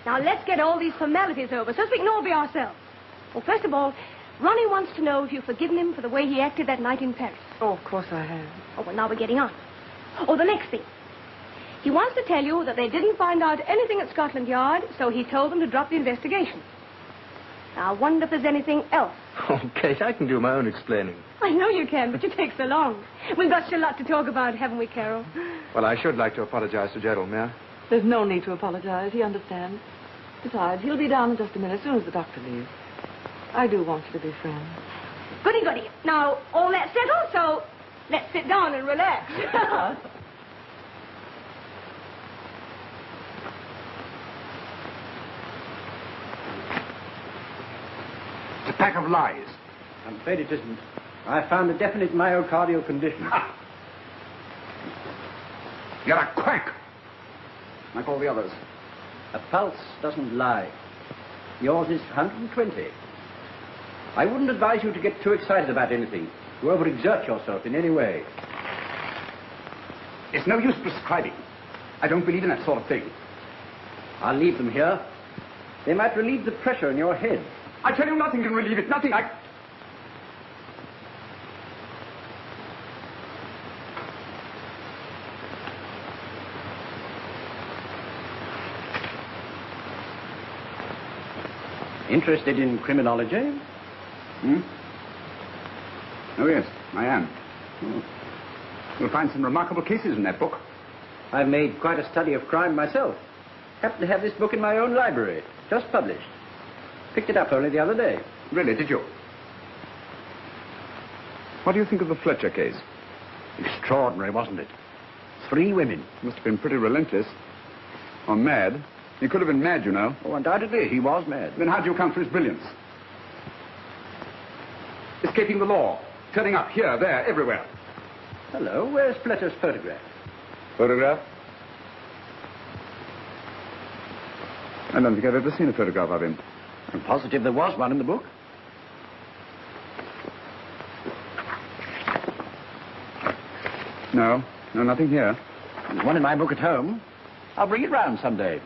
[SPEAKER 3] Now, let's get all these formalities over so we can all be ourselves. Well, first of all, Ronnie wants to know if you've forgiven him for the way he acted that night in Paris.
[SPEAKER 1] Oh, of course I have.
[SPEAKER 3] Oh, well, now we're getting on. Oh, the next thing. He wants to tell you that they didn't find out anything at Scotland Yard, so he told them to drop the investigation. Now, I wonder if there's anything else.
[SPEAKER 7] Oh, Kate, I can do my own explaining.
[SPEAKER 3] I know you can, but you take so long. We've got a lot to talk about, haven't we, Carol?
[SPEAKER 7] Well, I should like to apologize to Gerald, may I?
[SPEAKER 1] There's no need to apologize. He understands. Besides, he'll be down in just a minute as soon as the doctor leaves. I do want you to be friends.
[SPEAKER 3] Goody, goody. Now, all that's settled, so let's sit down and relax.
[SPEAKER 6] It's a pack of lies.
[SPEAKER 11] I'm afraid it isn't. I found a definite myocardial condition.
[SPEAKER 6] Ah. You're a quack. Like all the others.
[SPEAKER 11] A pulse doesn't lie. Yours is 120. I wouldn't advise you to get too excited about anything, to overexert yourself in any way.
[SPEAKER 6] It's no use prescribing. I don't believe in that sort of thing.
[SPEAKER 11] I'll leave them here. They might relieve the pressure in your head.
[SPEAKER 6] I tell you, nothing can relieve it. Nothing.
[SPEAKER 11] Interested in criminology?
[SPEAKER 6] Oh, yes, I am. You'll find some remarkable cases in that book.
[SPEAKER 11] I've made quite a study of crime myself. Happen to have this book in my own library, just published. Picked it up only the other day.
[SPEAKER 6] Really, did you? What do you think of the Fletcher case?
[SPEAKER 11] Extraordinary, wasn't it? 3 women.
[SPEAKER 6] Must have been pretty relentless. Or mad. He could have been mad, you know.
[SPEAKER 11] Oh, undoubtedly, he was mad.
[SPEAKER 6] Then how do you account for his brilliance? Escaping the law. Turning up here, there, everywhere.
[SPEAKER 11] Hello, where's Fletcher's photograph?
[SPEAKER 6] Photograph? I don't think I've ever seen a photograph of him.
[SPEAKER 11] I'm positive there was one in the book.
[SPEAKER 6] No, nothing here.
[SPEAKER 11] There's one in my book at home. I'll bring it round someday.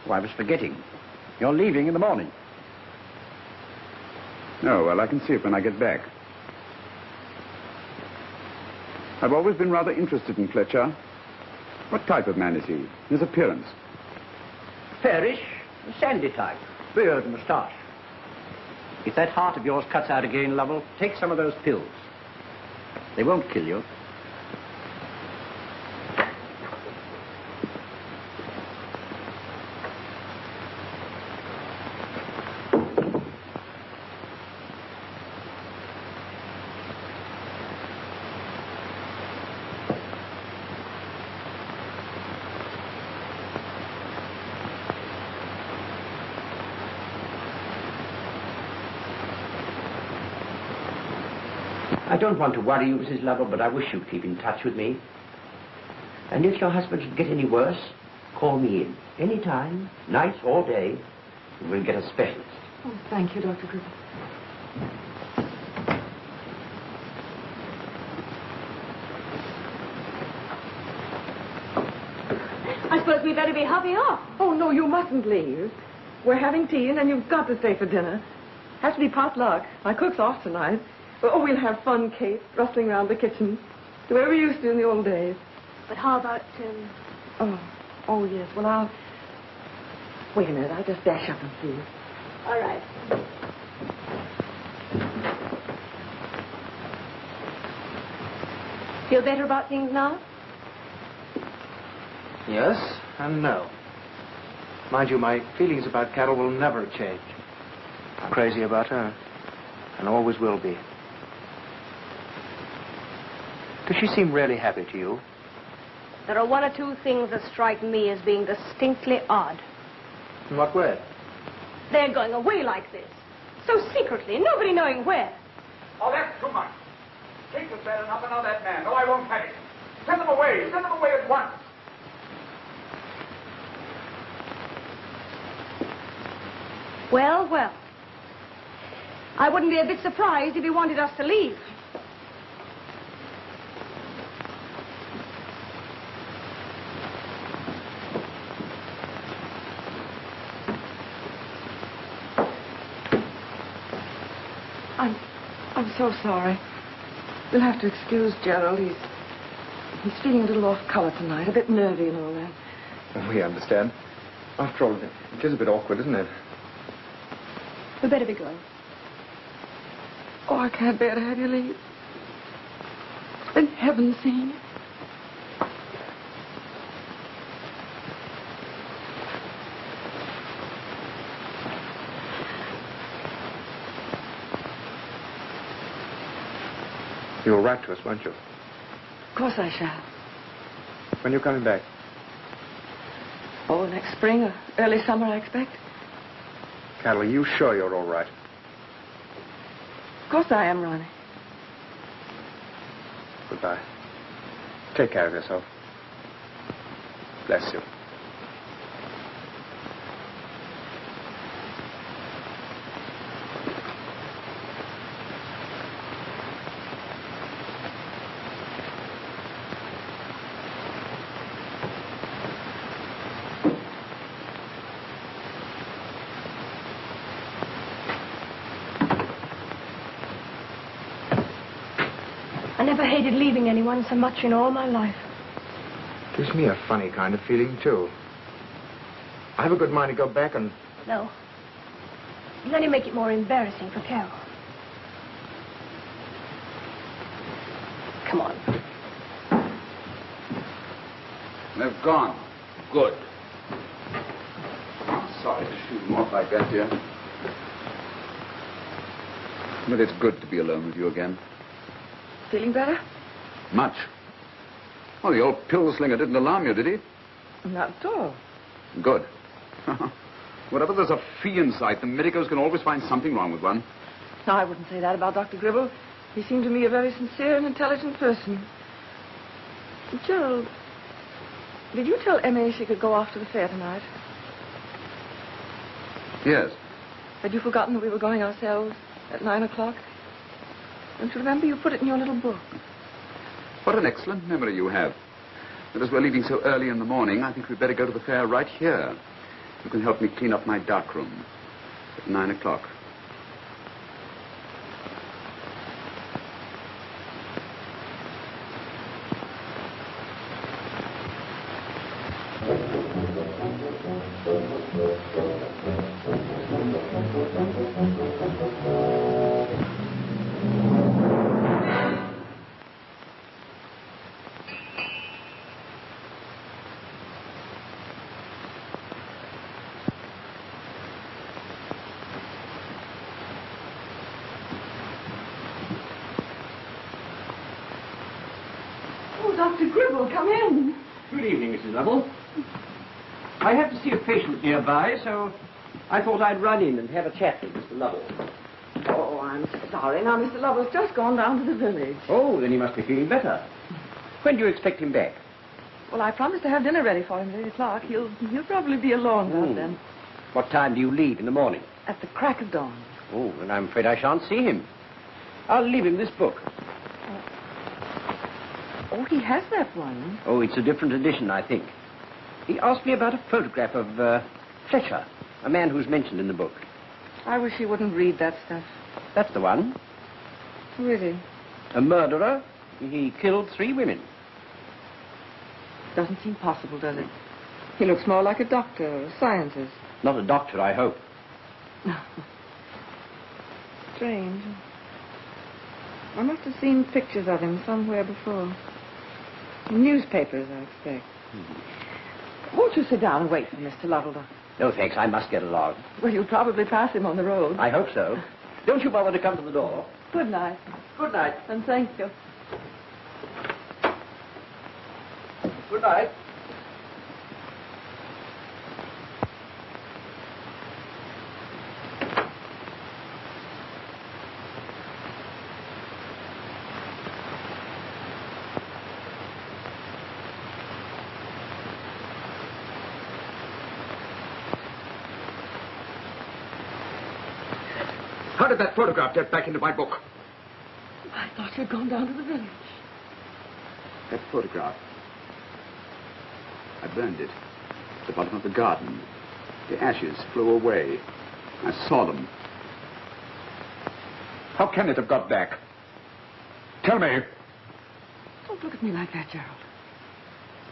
[SPEAKER 11] Oh, I was forgetting. You're leaving in the morning.
[SPEAKER 6] Oh, well, I can see it when I get back. I've always been rather interested in Fletcher. What type of man is he? His appearance?
[SPEAKER 11] Fairish, sandy type. Beard and moustache. If that heart of yours cuts out again, Lovell, take some of those pills. They won't kill you. I don't want to worry you, Mrs. Lovell, but I wish you'd keep in touch with me. And if your husband should get any worse, call me in. Any time, night or day, and we'll get a specialist.
[SPEAKER 1] Oh, thank you, Dr. Griffith.
[SPEAKER 3] I suppose we'd better be hurrying off.
[SPEAKER 1] Oh, no, you mustn't leave. We're having tea, and then you've got to stay for dinner. Has to be potluck. My cook's off tonight. Oh, we'll have fun, Kate, rustling around the kitchen. The way we used to in the old days.
[SPEAKER 3] But how about,
[SPEAKER 1] Oh, yes. Well, I'll... Wait a minute. I'll just dash up and see.
[SPEAKER 3] All right. Feel better about things now?
[SPEAKER 7] Yes and no. Mind you, my feelings about Carol will never change. I'm crazy about her, and always will be. Does she seem really happy to you?
[SPEAKER 3] There are 1 or 2 things that strike me as being distinctly odd.
[SPEAKER 7] In what way?
[SPEAKER 3] They're going away like this. So secretly, nobody knowing where.
[SPEAKER 6] Oh, that's too much. Kate was bad enough, and now that man. No, I won't have it. Send them away. Send them away at once.
[SPEAKER 3] Well, well. I wouldn't be a bit surprised if he wanted us to leave.
[SPEAKER 1] I'm so sorry. You'll have to excuse Gerald. He's feeling a little off color tonight, a bit nervy and all that.
[SPEAKER 7] Oh, we understand. After all, it is a bit awkward, isn't it?
[SPEAKER 3] We'd better be going.
[SPEAKER 1] Oh, I can't bear to have you leave. It's been heaven seeing you.
[SPEAKER 7] You'll write to us, won't you?
[SPEAKER 1] Of course I shall.
[SPEAKER 7] When are you coming back?
[SPEAKER 1] Oh, next spring or early summer, I expect.
[SPEAKER 7] Carol, are you sure you're all right?
[SPEAKER 1] Of course I am, Ronnie.
[SPEAKER 7] Goodbye. Take care of yourself. Bless you.
[SPEAKER 3] I never hated leaving anyone so much in all my life.
[SPEAKER 7] Gives me a funny kind of feeling, too. I have a good mind to go back and...
[SPEAKER 3] No. It'll only make it more embarrassing for Carol. Come on.
[SPEAKER 6] They've gone. Good. I'm sorry to shoot them off like that, dear. But it's good to be alone with you again.
[SPEAKER 1] Feeling better?
[SPEAKER 6] Much. Well, the old pill slinger didn't alarm you, did he?
[SPEAKER 1] Not at all.
[SPEAKER 6] Good. Whenever there's a fee in sight, the medicos can always find something wrong with one.
[SPEAKER 1] No, I wouldn't say that about Dr. Gribble. He seemed to me a very sincere and intelligent person. Gerald, did you tell Emmy she could go off to the fair tonight?
[SPEAKER 6] Yes.
[SPEAKER 1] Had you forgotten that we were going ourselves at 9 o'clock? Don't you remember? You put it in your little book.
[SPEAKER 6] What an excellent memory you have. But as we're leaving so early in the morning, I think we'd better go to the fair right here. You can help me clean up my darkroom at 9 o'clock.
[SPEAKER 1] Dr. Gribble, come in.
[SPEAKER 11] Good evening, Mrs. Lovell. I have to see a patient nearby, so I thought I'd run in and have a chat with Mr. Lovell.
[SPEAKER 1] Oh, I'm sorry. Now, Mr. Lovell's just gone down to the village.
[SPEAKER 11] Oh, then he must be feeling better. When do you expect him back?
[SPEAKER 1] Well, I promised to have dinner ready for him at 8 o'clock. He'll probably be alone by then.
[SPEAKER 11] What time do you leave in the morning?
[SPEAKER 1] At the crack of dawn.
[SPEAKER 11] Oh, then I'm afraid I shan't see him. I'll leave him this book.
[SPEAKER 1] Oh, he has that one.
[SPEAKER 11] Oh, it's a different edition, I think. He asked me about a photograph of Fletcher, a man who's mentioned in the book.
[SPEAKER 1] I wish he wouldn't read that stuff.
[SPEAKER 11] That's the one.
[SPEAKER 1] Really?
[SPEAKER 11] A murderer. He killed 3 women.
[SPEAKER 1] Doesn't seem possible, does it? He looks more like a doctor or a scientist.
[SPEAKER 11] Not a doctor, I hope.
[SPEAKER 1] Strange. I must have seen pictures of him somewhere before. In newspapers, I expect. Won't you sit down and wait for Mr. Lovell, Doctor?
[SPEAKER 11] No, thanks. I must get along.
[SPEAKER 1] Well, you'll probably pass him on the road.
[SPEAKER 11] I hope so. Don't you bother to come to the door.
[SPEAKER 1] Good night.
[SPEAKER 11] Good night.
[SPEAKER 1] And thank you.
[SPEAKER 11] Good night.
[SPEAKER 6] How did that photograph get back into my book?
[SPEAKER 1] I thought you'd gone down to the village.
[SPEAKER 6] That photograph. I burned it at the bottom of the garden. The ashes flew away. I saw them. How can it have got back? Tell me.
[SPEAKER 1] Don't look at me like that, Gerald.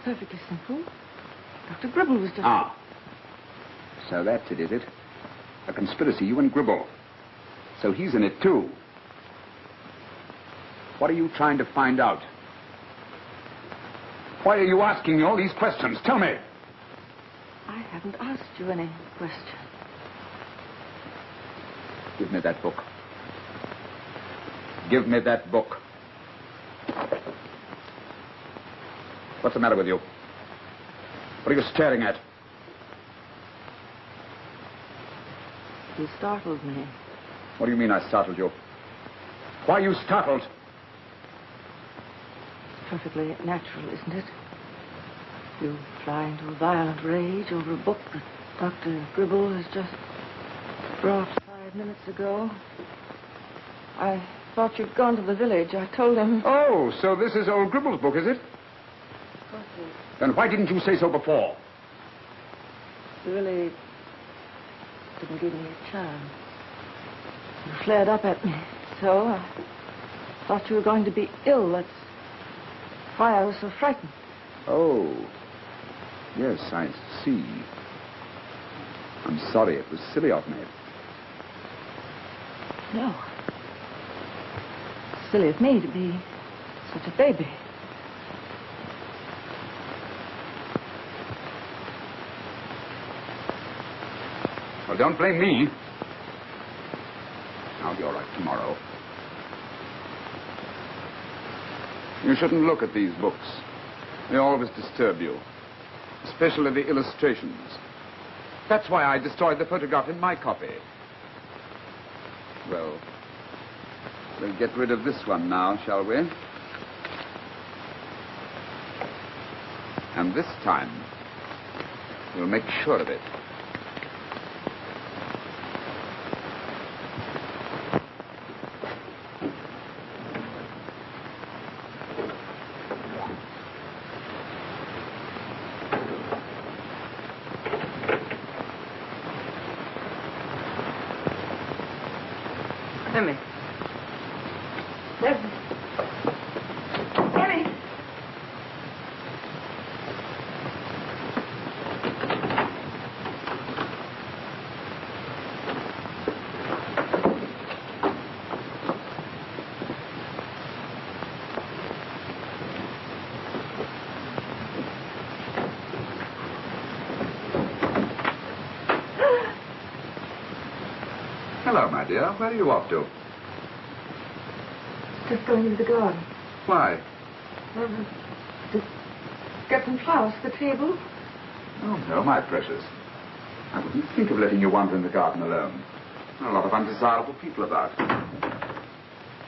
[SPEAKER 1] Perfectly simple. Dr. Gribble was just...
[SPEAKER 6] Ah. So that's it, is it? A conspiracy, you and Gribble. So he's in it, too. What are you trying to find out? Why are you asking me all these questions? Tell me.
[SPEAKER 1] I haven't asked you any questions.
[SPEAKER 6] Give me that book. Give me that book. What's the matter with you? What are you staring at?
[SPEAKER 3] You startled me.
[SPEAKER 6] What do you mean I startled you? Why are you startled?
[SPEAKER 3] Perfectly natural, isn't it? You fly into a violent rage over a book that Dr. Gribble has just brought 5 minutes ago. I thought you'd gone to the village. I told him.
[SPEAKER 6] Oh, so this is old Gribble's book, is it?
[SPEAKER 3] Of course it is.
[SPEAKER 6] Then why didn't you say so before?
[SPEAKER 3] You really didn't give me a chance. You flared up at me. So I thought you were going to be ill. That's why I was so frightened.
[SPEAKER 6] Oh. Yes, I see. I'm sorry. It was silly of me.
[SPEAKER 3] No. Silly of me to be such a baby.
[SPEAKER 6] Well, don't blame me. I'll be all right tomorrow. You shouldn't look at these books. They always disturb you. Especially the illustrations. That's why I destroyed the photograph in my copy. Well, we'll get rid of this one now, shall we? And this time, we'll make sure of it.
[SPEAKER 3] Emmy. Leslie. Emmy.
[SPEAKER 6] Hello, my dear. Where are you off to?
[SPEAKER 1] Just going into the garden.
[SPEAKER 6] Why?
[SPEAKER 1] To get some flowers for the table.
[SPEAKER 6] Oh, no, my precious. I wouldn't think of letting you wander in the garden alone. There are a lot of undesirable people about.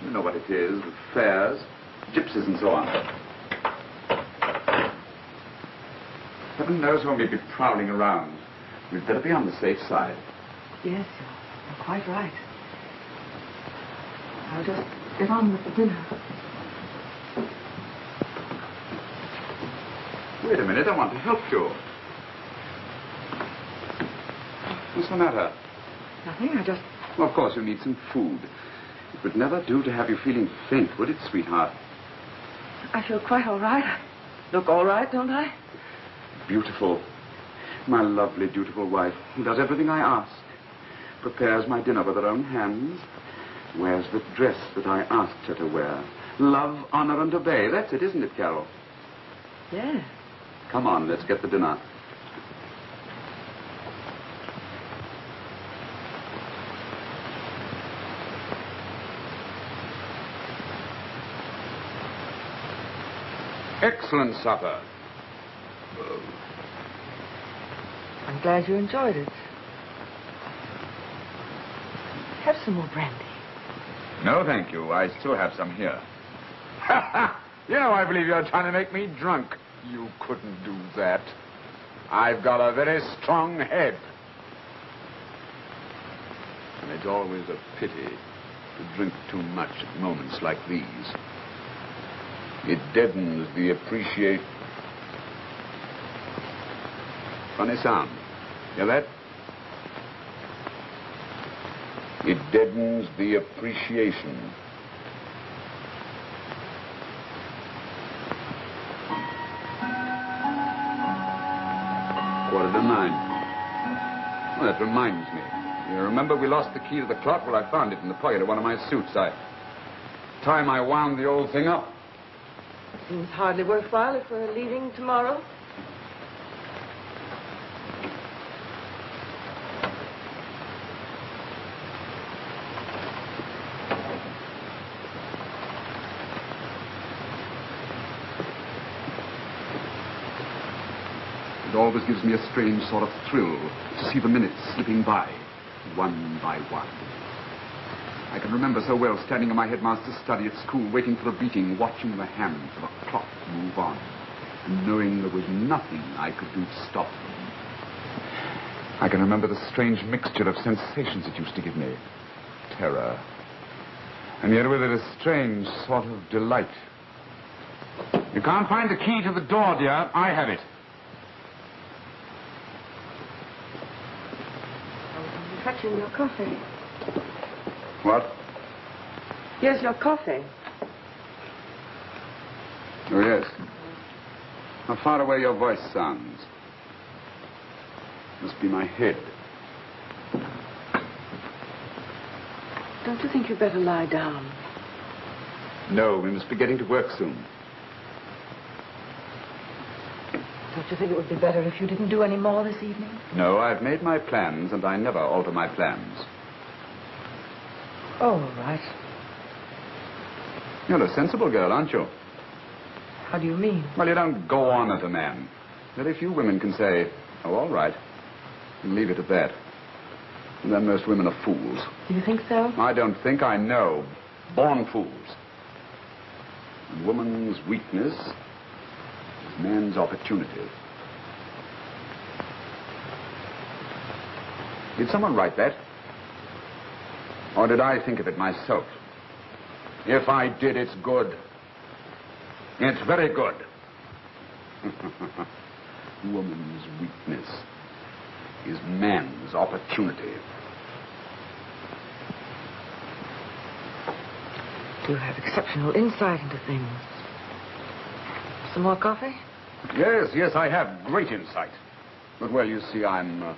[SPEAKER 6] You know what it is with fairs, gypsies and so on. Heaven knows who may be prowling around. We'd better be on the safe side.
[SPEAKER 1] Yes, you're quite right. I'll just get on with the dinner.
[SPEAKER 6] Wait a minute, I want to help you. What's the matter?
[SPEAKER 1] Nothing, I just...
[SPEAKER 6] Well, of course, you need some food. It would never do to have you feeling faint, would it, sweetheart?
[SPEAKER 1] I feel quite all right. I look all right, don't I?
[SPEAKER 6] Beautiful. My lovely, beautiful wife, who does everything I ask. Prepares my dinner with her own hands. Wears the dress that I asked her to wear. Love, honor, and obey. That's it, isn't it, Carol?
[SPEAKER 1] Yes.
[SPEAKER 6] Come on, let's get the dinner. Excellent supper.
[SPEAKER 1] I'm glad you enjoyed it. Have some more brandy.
[SPEAKER 6] No, thank you. I still have some here. You know, I believe you're trying to make me drunk. You couldn't do that. I've got a very strong head. And it's always a pity to drink too much at moments like these. It deadens the appreciate... Funny sound. Hear that? It deadens the appreciation. Quarter to 9. Well, that reminds me. You remember we lost the key to the clock? Well, I found it in the pocket of one of my suits. Time I wound the old thing up.
[SPEAKER 1] Seems hardly worthwhile if we're leaving tomorrow.
[SPEAKER 6] always gives me a strange sort of thrill to see the minutes slipping by, one by one. I can remember so well standing in my headmaster's study at school, waiting for a beating, watching the hands of a clock move on, and knowing there was nothing I could do to stop them. I can remember the strange mixture of sensations it used to give me. Terror. And yet with it a strange sort of delight. You can't find the key to the door, dear. I have it.
[SPEAKER 1] I'm touching your coffee.
[SPEAKER 6] What?
[SPEAKER 1] Here's your coffee.
[SPEAKER 6] Oh, yes. How far away your voice sounds. Must be my head.
[SPEAKER 1] Don't you think you'd better lie down?
[SPEAKER 6] No, we must be getting to work soon.
[SPEAKER 1] Don't you think it would be better if you didn't do any more this evening?
[SPEAKER 6] No, I've made my plans, and I never alter my plans.
[SPEAKER 1] Oh, all right.
[SPEAKER 6] You're a sensible girl, aren't you?
[SPEAKER 1] How do you mean?
[SPEAKER 6] Well, you don't go on as a man. Very few women can say, oh, all right, and leave it at that. And then most women are fools.
[SPEAKER 1] Do you think so?
[SPEAKER 6] I don't think, I know. Born fools. And woman's weakness is man's opportunity. Did someone write that? Or did I think of it myself? If I did, it's good. It's very good. Woman's weakness is man's opportunity.
[SPEAKER 1] You have exceptional insight into things. Some more coffee?
[SPEAKER 6] Yes, I have great insight. But, well, you see, I'm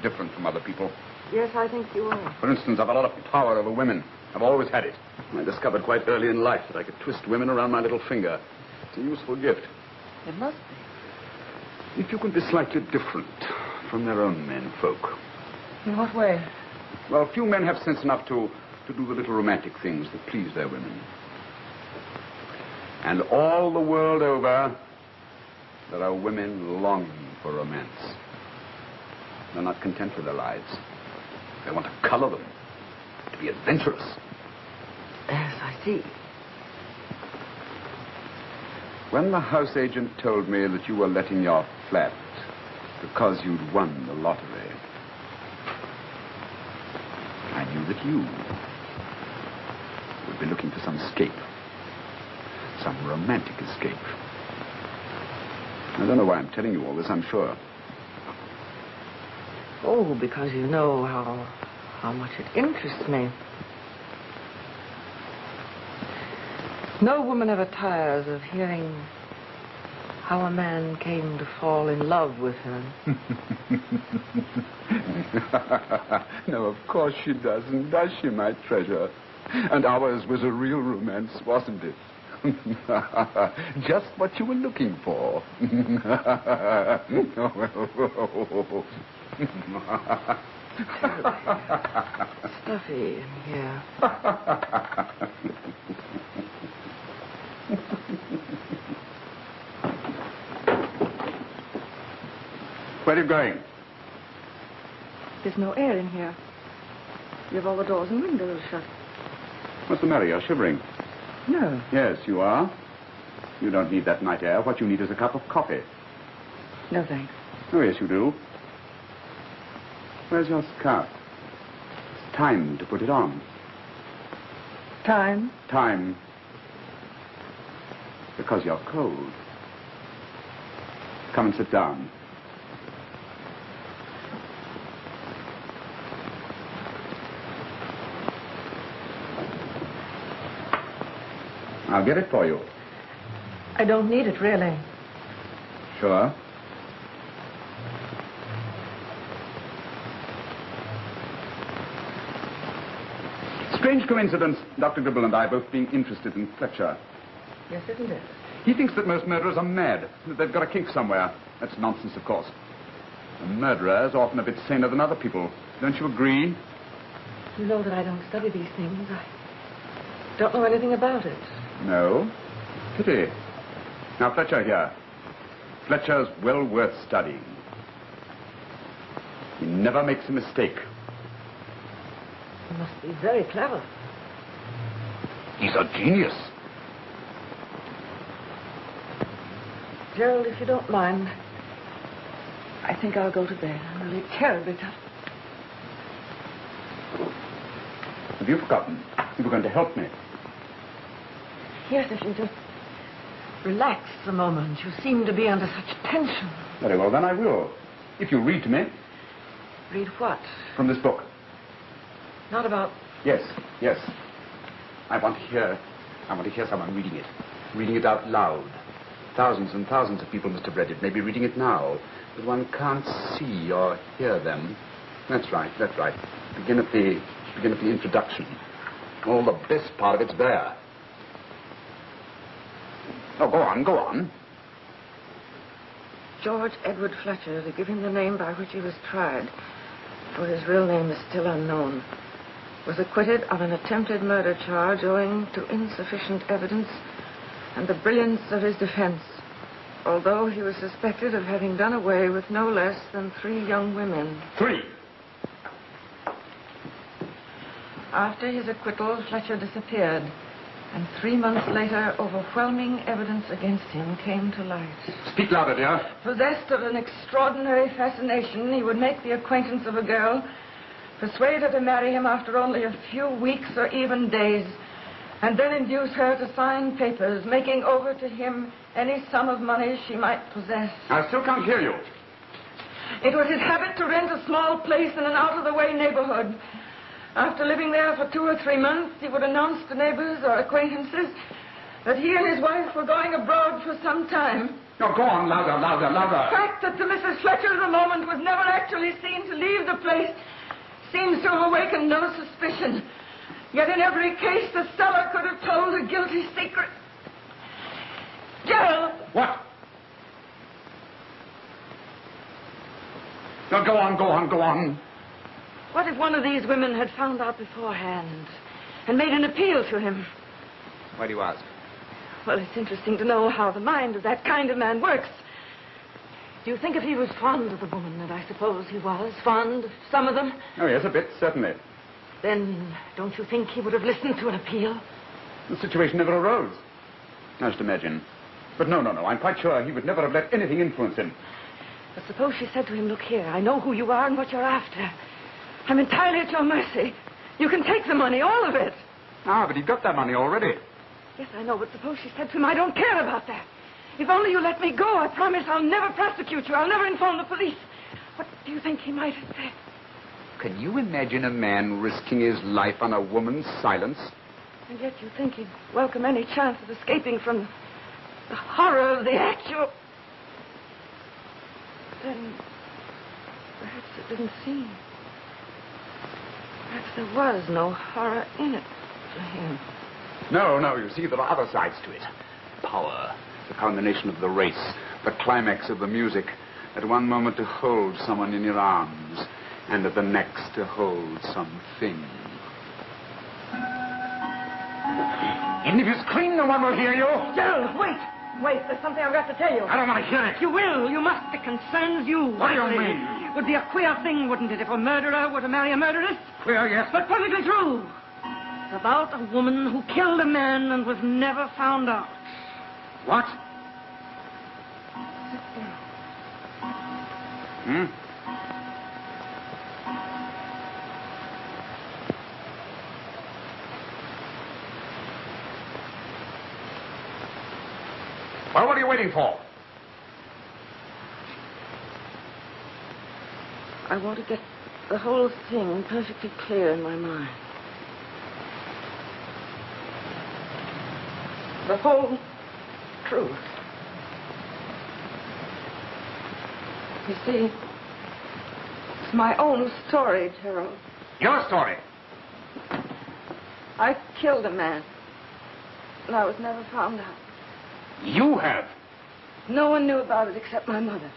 [SPEAKER 6] different from other people.
[SPEAKER 1] Yes, I think you are.
[SPEAKER 6] For instance, I've a lot of power over women. I've always had it. I discovered quite early in life that I could twist women around my little finger. It's a useful gift.
[SPEAKER 1] It must be.
[SPEAKER 6] If you can be slightly different from their own men folk.
[SPEAKER 1] In what way?
[SPEAKER 6] Well, few men have sense enough to do the little romantic things that please their women. And all the world over, there are women longing for romance. They're not content with their lives. They want to color them, to be adventurous.
[SPEAKER 1] Yes, I see.
[SPEAKER 6] When the house agent told me that you were letting your flat because you'd won the lottery, I knew that you would be looking for some escape. Some romantic escape. I don't know why I'm telling you all this, I'm sure.
[SPEAKER 1] Oh, because you know how much it interests me. No woman ever tires of hearing how a man came to fall in love with her.
[SPEAKER 6] No, of course she doesn't, does she, my treasure? And ours was a real romance, wasn't it? Just what you were looking for.
[SPEAKER 1] Stuffy in here.
[SPEAKER 6] Where are you going?
[SPEAKER 1] There's no air in here. You have all the doors and windows shut.
[SPEAKER 6] What's the matter? You're shivering.
[SPEAKER 1] No.
[SPEAKER 6] Yes, you are. You don't need that night air. What you need is a cup of coffee.
[SPEAKER 1] No, thanks.
[SPEAKER 6] Oh, yes, you do. Where's your scarf? It's time to put it on.
[SPEAKER 1] Time?
[SPEAKER 6] Time. Because you're cold. Come and sit down. I'll get it for you.
[SPEAKER 1] I don't need it, really.
[SPEAKER 6] Sure. Strange coincidence, Dr. Gribble and I both being interested in Fletcher.
[SPEAKER 1] Yes, isn't it?
[SPEAKER 6] He thinks that most murderers are mad, that they've got a kink somewhere. That's nonsense, of course. A murderer is often a bit saner than other people. Don't you agree?
[SPEAKER 1] You know that I don't study these things. I don't know anything about it.
[SPEAKER 6] No? Pity. Now, Fletcher here. Fletcher's well worth studying. He never makes a mistake.
[SPEAKER 1] He must be very clever.
[SPEAKER 6] He's a genius.
[SPEAKER 1] Gerald, if you don't mind, I think I'll go to bed. I'm really terribly tired.
[SPEAKER 6] Have you forgotten? You were going to help me.
[SPEAKER 1] Yes, if you just relax a moment. You seem to be under such tension.
[SPEAKER 6] Very well, then I will. If you read to me.
[SPEAKER 1] Read what?
[SPEAKER 6] From this book.
[SPEAKER 1] Not about...
[SPEAKER 6] Yes. I want to hear someone reading it. Reading it out loud. Thousands and thousands of people must have read it, maybe reading it now. But one can't see or hear them. That's right. Begin at the introduction. All the best part of it's there. Oh, go on.
[SPEAKER 1] George Edward Fletcher, to give him the name by which he was tried, for his real name is still unknown, was acquitted of an attempted murder charge owing to insufficient evidence and the brilliance of his defense, although he was suspected of having done away with no less than 3 young women.
[SPEAKER 6] 3?
[SPEAKER 1] After his acquittal, Fletcher disappeared, and 3 months later, overwhelming evidence against him came to light.
[SPEAKER 6] Speak louder, dear.
[SPEAKER 1] Possessed of an extraordinary fascination, he would make the acquaintance of a girl, persuade her to marry him after only a few weeks or even days, and then induce her to sign papers, making over to him any sum of money she might possess.
[SPEAKER 6] I still can't hear you.
[SPEAKER 1] It was his habit to rent a small place in an out-of-the-way neighborhood. After living there for 2 or 3 months, he would announce to neighbors or acquaintances that he and his wife were going abroad for some time.
[SPEAKER 6] No, go on, louder.
[SPEAKER 1] The fact that to Mrs. Fletcher the moment was never actually seen to leave the place seems to have awakened no suspicion. Yet in every case, the seller could have told a guilty secret. Gerald!
[SPEAKER 6] What? No, go on.
[SPEAKER 1] What if one of these women had found out beforehand and made an appeal to him?
[SPEAKER 7] Why do you ask?
[SPEAKER 1] Well, it's interesting to know how the mind of that kind of man works. Do you think if he was fond of the woman, and I suppose he was fond of some of them?
[SPEAKER 6] Oh, yes, a bit, certainly.
[SPEAKER 1] Then don't you think he would have listened to an appeal?
[SPEAKER 6] The situation never arose. I should imagine. But no. I'm quite sure he would never have let anything influence him.
[SPEAKER 1] But suppose she said to him, look here, I know who you are and what you're after. I'm entirely at your mercy. You can take the money, all of it.
[SPEAKER 6] Ah, but he got that money already.
[SPEAKER 1] Yes, I know, but suppose she said to him, I don't care about that. If only you let me go, I promise I'll never prosecute you. I'll never inform the police. What do you think he might have said?
[SPEAKER 6] Can you imagine a man risking his life on a woman's silence?
[SPEAKER 1] And yet you think he'd welcome any chance of escaping from the horror of the actual... Then perhaps it didn't seem. Perhaps there was no horror in it for him.
[SPEAKER 6] No, you see, there are other sides to it. Power, the culmination of the race, the climax of the music. At one moment to hold someone in your arms, and at the next to hold something. Even if you scream, no one will hear you.
[SPEAKER 1] Gerald, wait, there's something I've got to tell you.
[SPEAKER 6] I don't want to hear it.
[SPEAKER 1] You will, you must. It concerns you.
[SPEAKER 6] What do you mean?
[SPEAKER 1] It would be a queer thing, wouldn't it, if a murderer were to marry a murderess?
[SPEAKER 6] Queer, yes.
[SPEAKER 1] But perfectly true. It's about a woman who killed a man and was never found out.
[SPEAKER 6] What?
[SPEAKER 1] Sit down.
[SPEAKER 6] Well, what are you waiting for?
[SPEAKER 1] I want to get the whole thing perfectly clear in my mind. The whole truth. You see, it's my own story, Gerald.
[SPEAKER 6] Your story.
[SPEAKER 1] I killed a man, and I was never found out.
[SPEAKER 6] You have.
[SPEAKER 1] No one knew about it except my mother.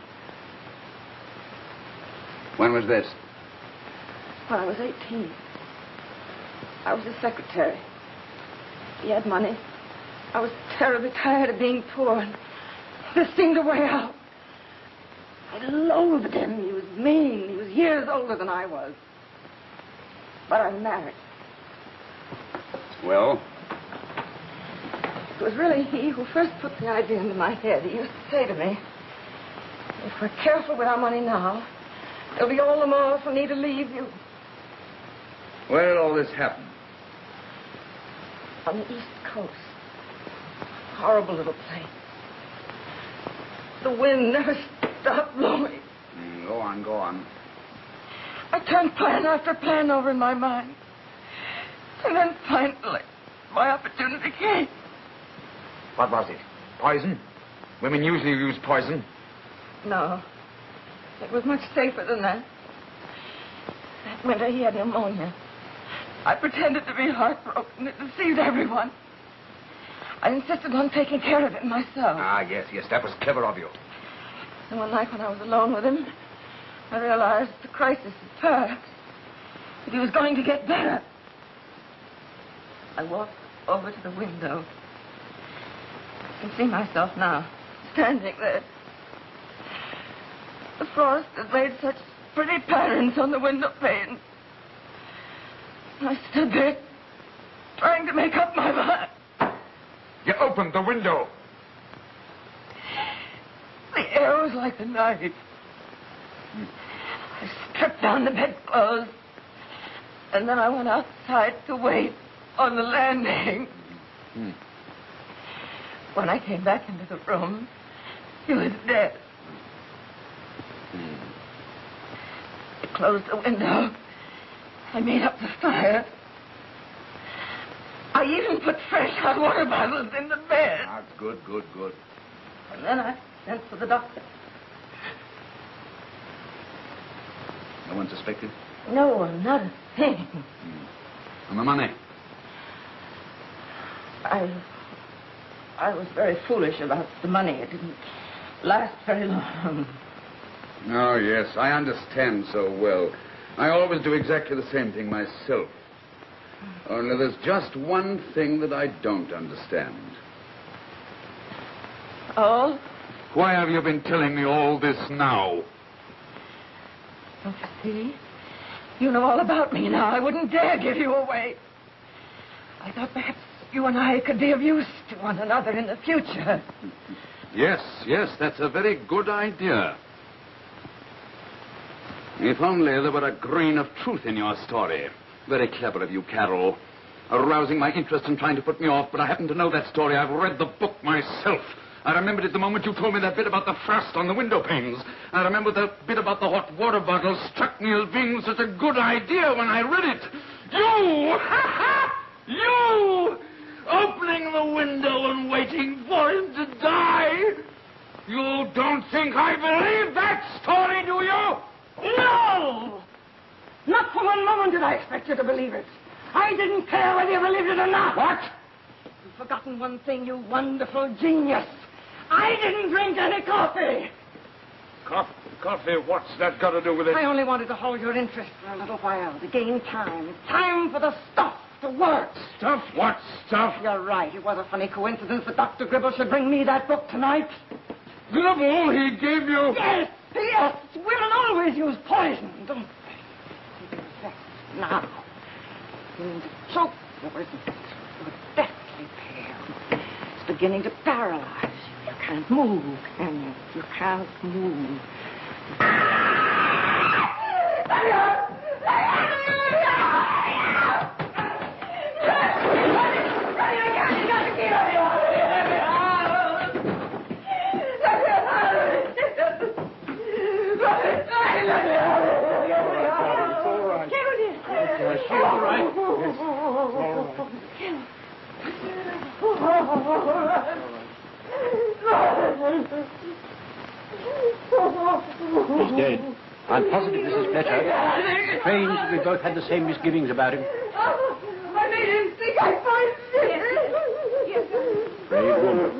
[SPEAKER 6] When was this?
[SPEAKER 1] When I was 18. I was his secretary. He had money. I was terribly tired of being poor, and this seemed a way out. I loathed him. He was mean. He was years older than I was. But I'm married.
[SPEAKER 6] Well?
[SPEAKER 1] It was really he who first put the idea into my head. He used to say to me, if we're careful with our money now, there'll be all the more for me to leave you.
[SPEAKER 6] Where did all this happen?
[SPEAKER 1] On the East Coast. Horrible little place. The wind never stopped blowing.
[SPEAKER 6] Go on, go on.
[SPEAKER 1] I turned plan after plan over in my mind. And then finally, my opportunity came.
[SPEAKER 7] What was it? Poison? Women usually use poison.
[SPEAKER 1] No. It was much safer than that. That winter he had pneumonia. I pretended to be heartbroken. It deceived everyone. I insisted on taking care of it myself.
[SPEAKER 7] Ah, yes, that was clever of you.
[SPEAKER 1] And one night when I was alone with him, I realized the crisis had passed. That he was going to get better. I walked over to the window. I can see myself now, standing there. The frost had made such pretty patterns on the window pane. I stood there, trying to make up my mind.
[SPEAKER 7] You opened the window.
[SPEAKER 1] The air was like a knife. I stripped down the bedclothes, and then I went outside to wait on the landing. When I came back into the room, he was dead. I closed the window. I made up the fire. I even put fresh hot water bottles in the bed.
[SPEAKER 6] Ah, good.
[SPEAKER 1] And then I sent for the doctor.
[SPEAKER 6] No one suspected?
[SPEAKER 1] No one, not a thing.
[SPEAKER 6] And the money?
[SPEAKER 1] I was very foolish about the money. It didn't last very long.
[SPEAKER 6] Oh, yes, I understand so well. I always do exactly the same thing myself. Only there's just one thing that I don't understand.
[SPEAKER 1] Oh?
[SPEAKER 4] Why have you been telling me all this now?
[SPEAKER 1] Don't you see? You know all about me now. I wouldn't dare give you away. I thought perhaps you and I could be of use to one another in the future.
[SPEAKER 4] Yes, that's a very good idea. If only there were a grain of truth in your story. Very clever of you, Carol. Arousing my interest and trying to put me off, but I happen to know that story. I've read the book myself. I remembered it the moment you told me that bit about the frost on the window panes. I remember that bit about the hot water bottle struck me as being such a good idea when I read it. You! You! Opening the window and waiting for him to die! You don't think I believe that story, do you?
[SPEAKER 1] No! Not for one moment did I expect you to believe it. I didn't care whether you believed it or not.
[SPEAKER 4] What?
[SPEAKER 1] You've forgotten one thing, you wonderful genius. I didn't drink any coffee.
[SPEAKER 4] Coffee? What's that got to do with it?
[SPEAKER 1] I only wanted to hold your interest for a little while, to gain time. Time for the stuff to work.
[SPEAKER 4] Stuff? What stuff?
[SPEAKER 1] You're right. It was a funny coincidence that Dr. Gribble should bring me that book tonight.
[SPEAKER 4] Gribble? He gave you...
[SPEAKER 1] Yes. Women always use poison, don't they? Now, you mean to choke you, isn't it? You're deathly pale. It's beginning to paralyze you. You can't move, can you? You can't move.
[SPEAKER 11] He's dead. I'm positive this is Fletcher. Strange that we both had the same misgivings about him.
[SPEAKER 1] I made him think I'd find it.
[SPEAKER 11] Brave woman.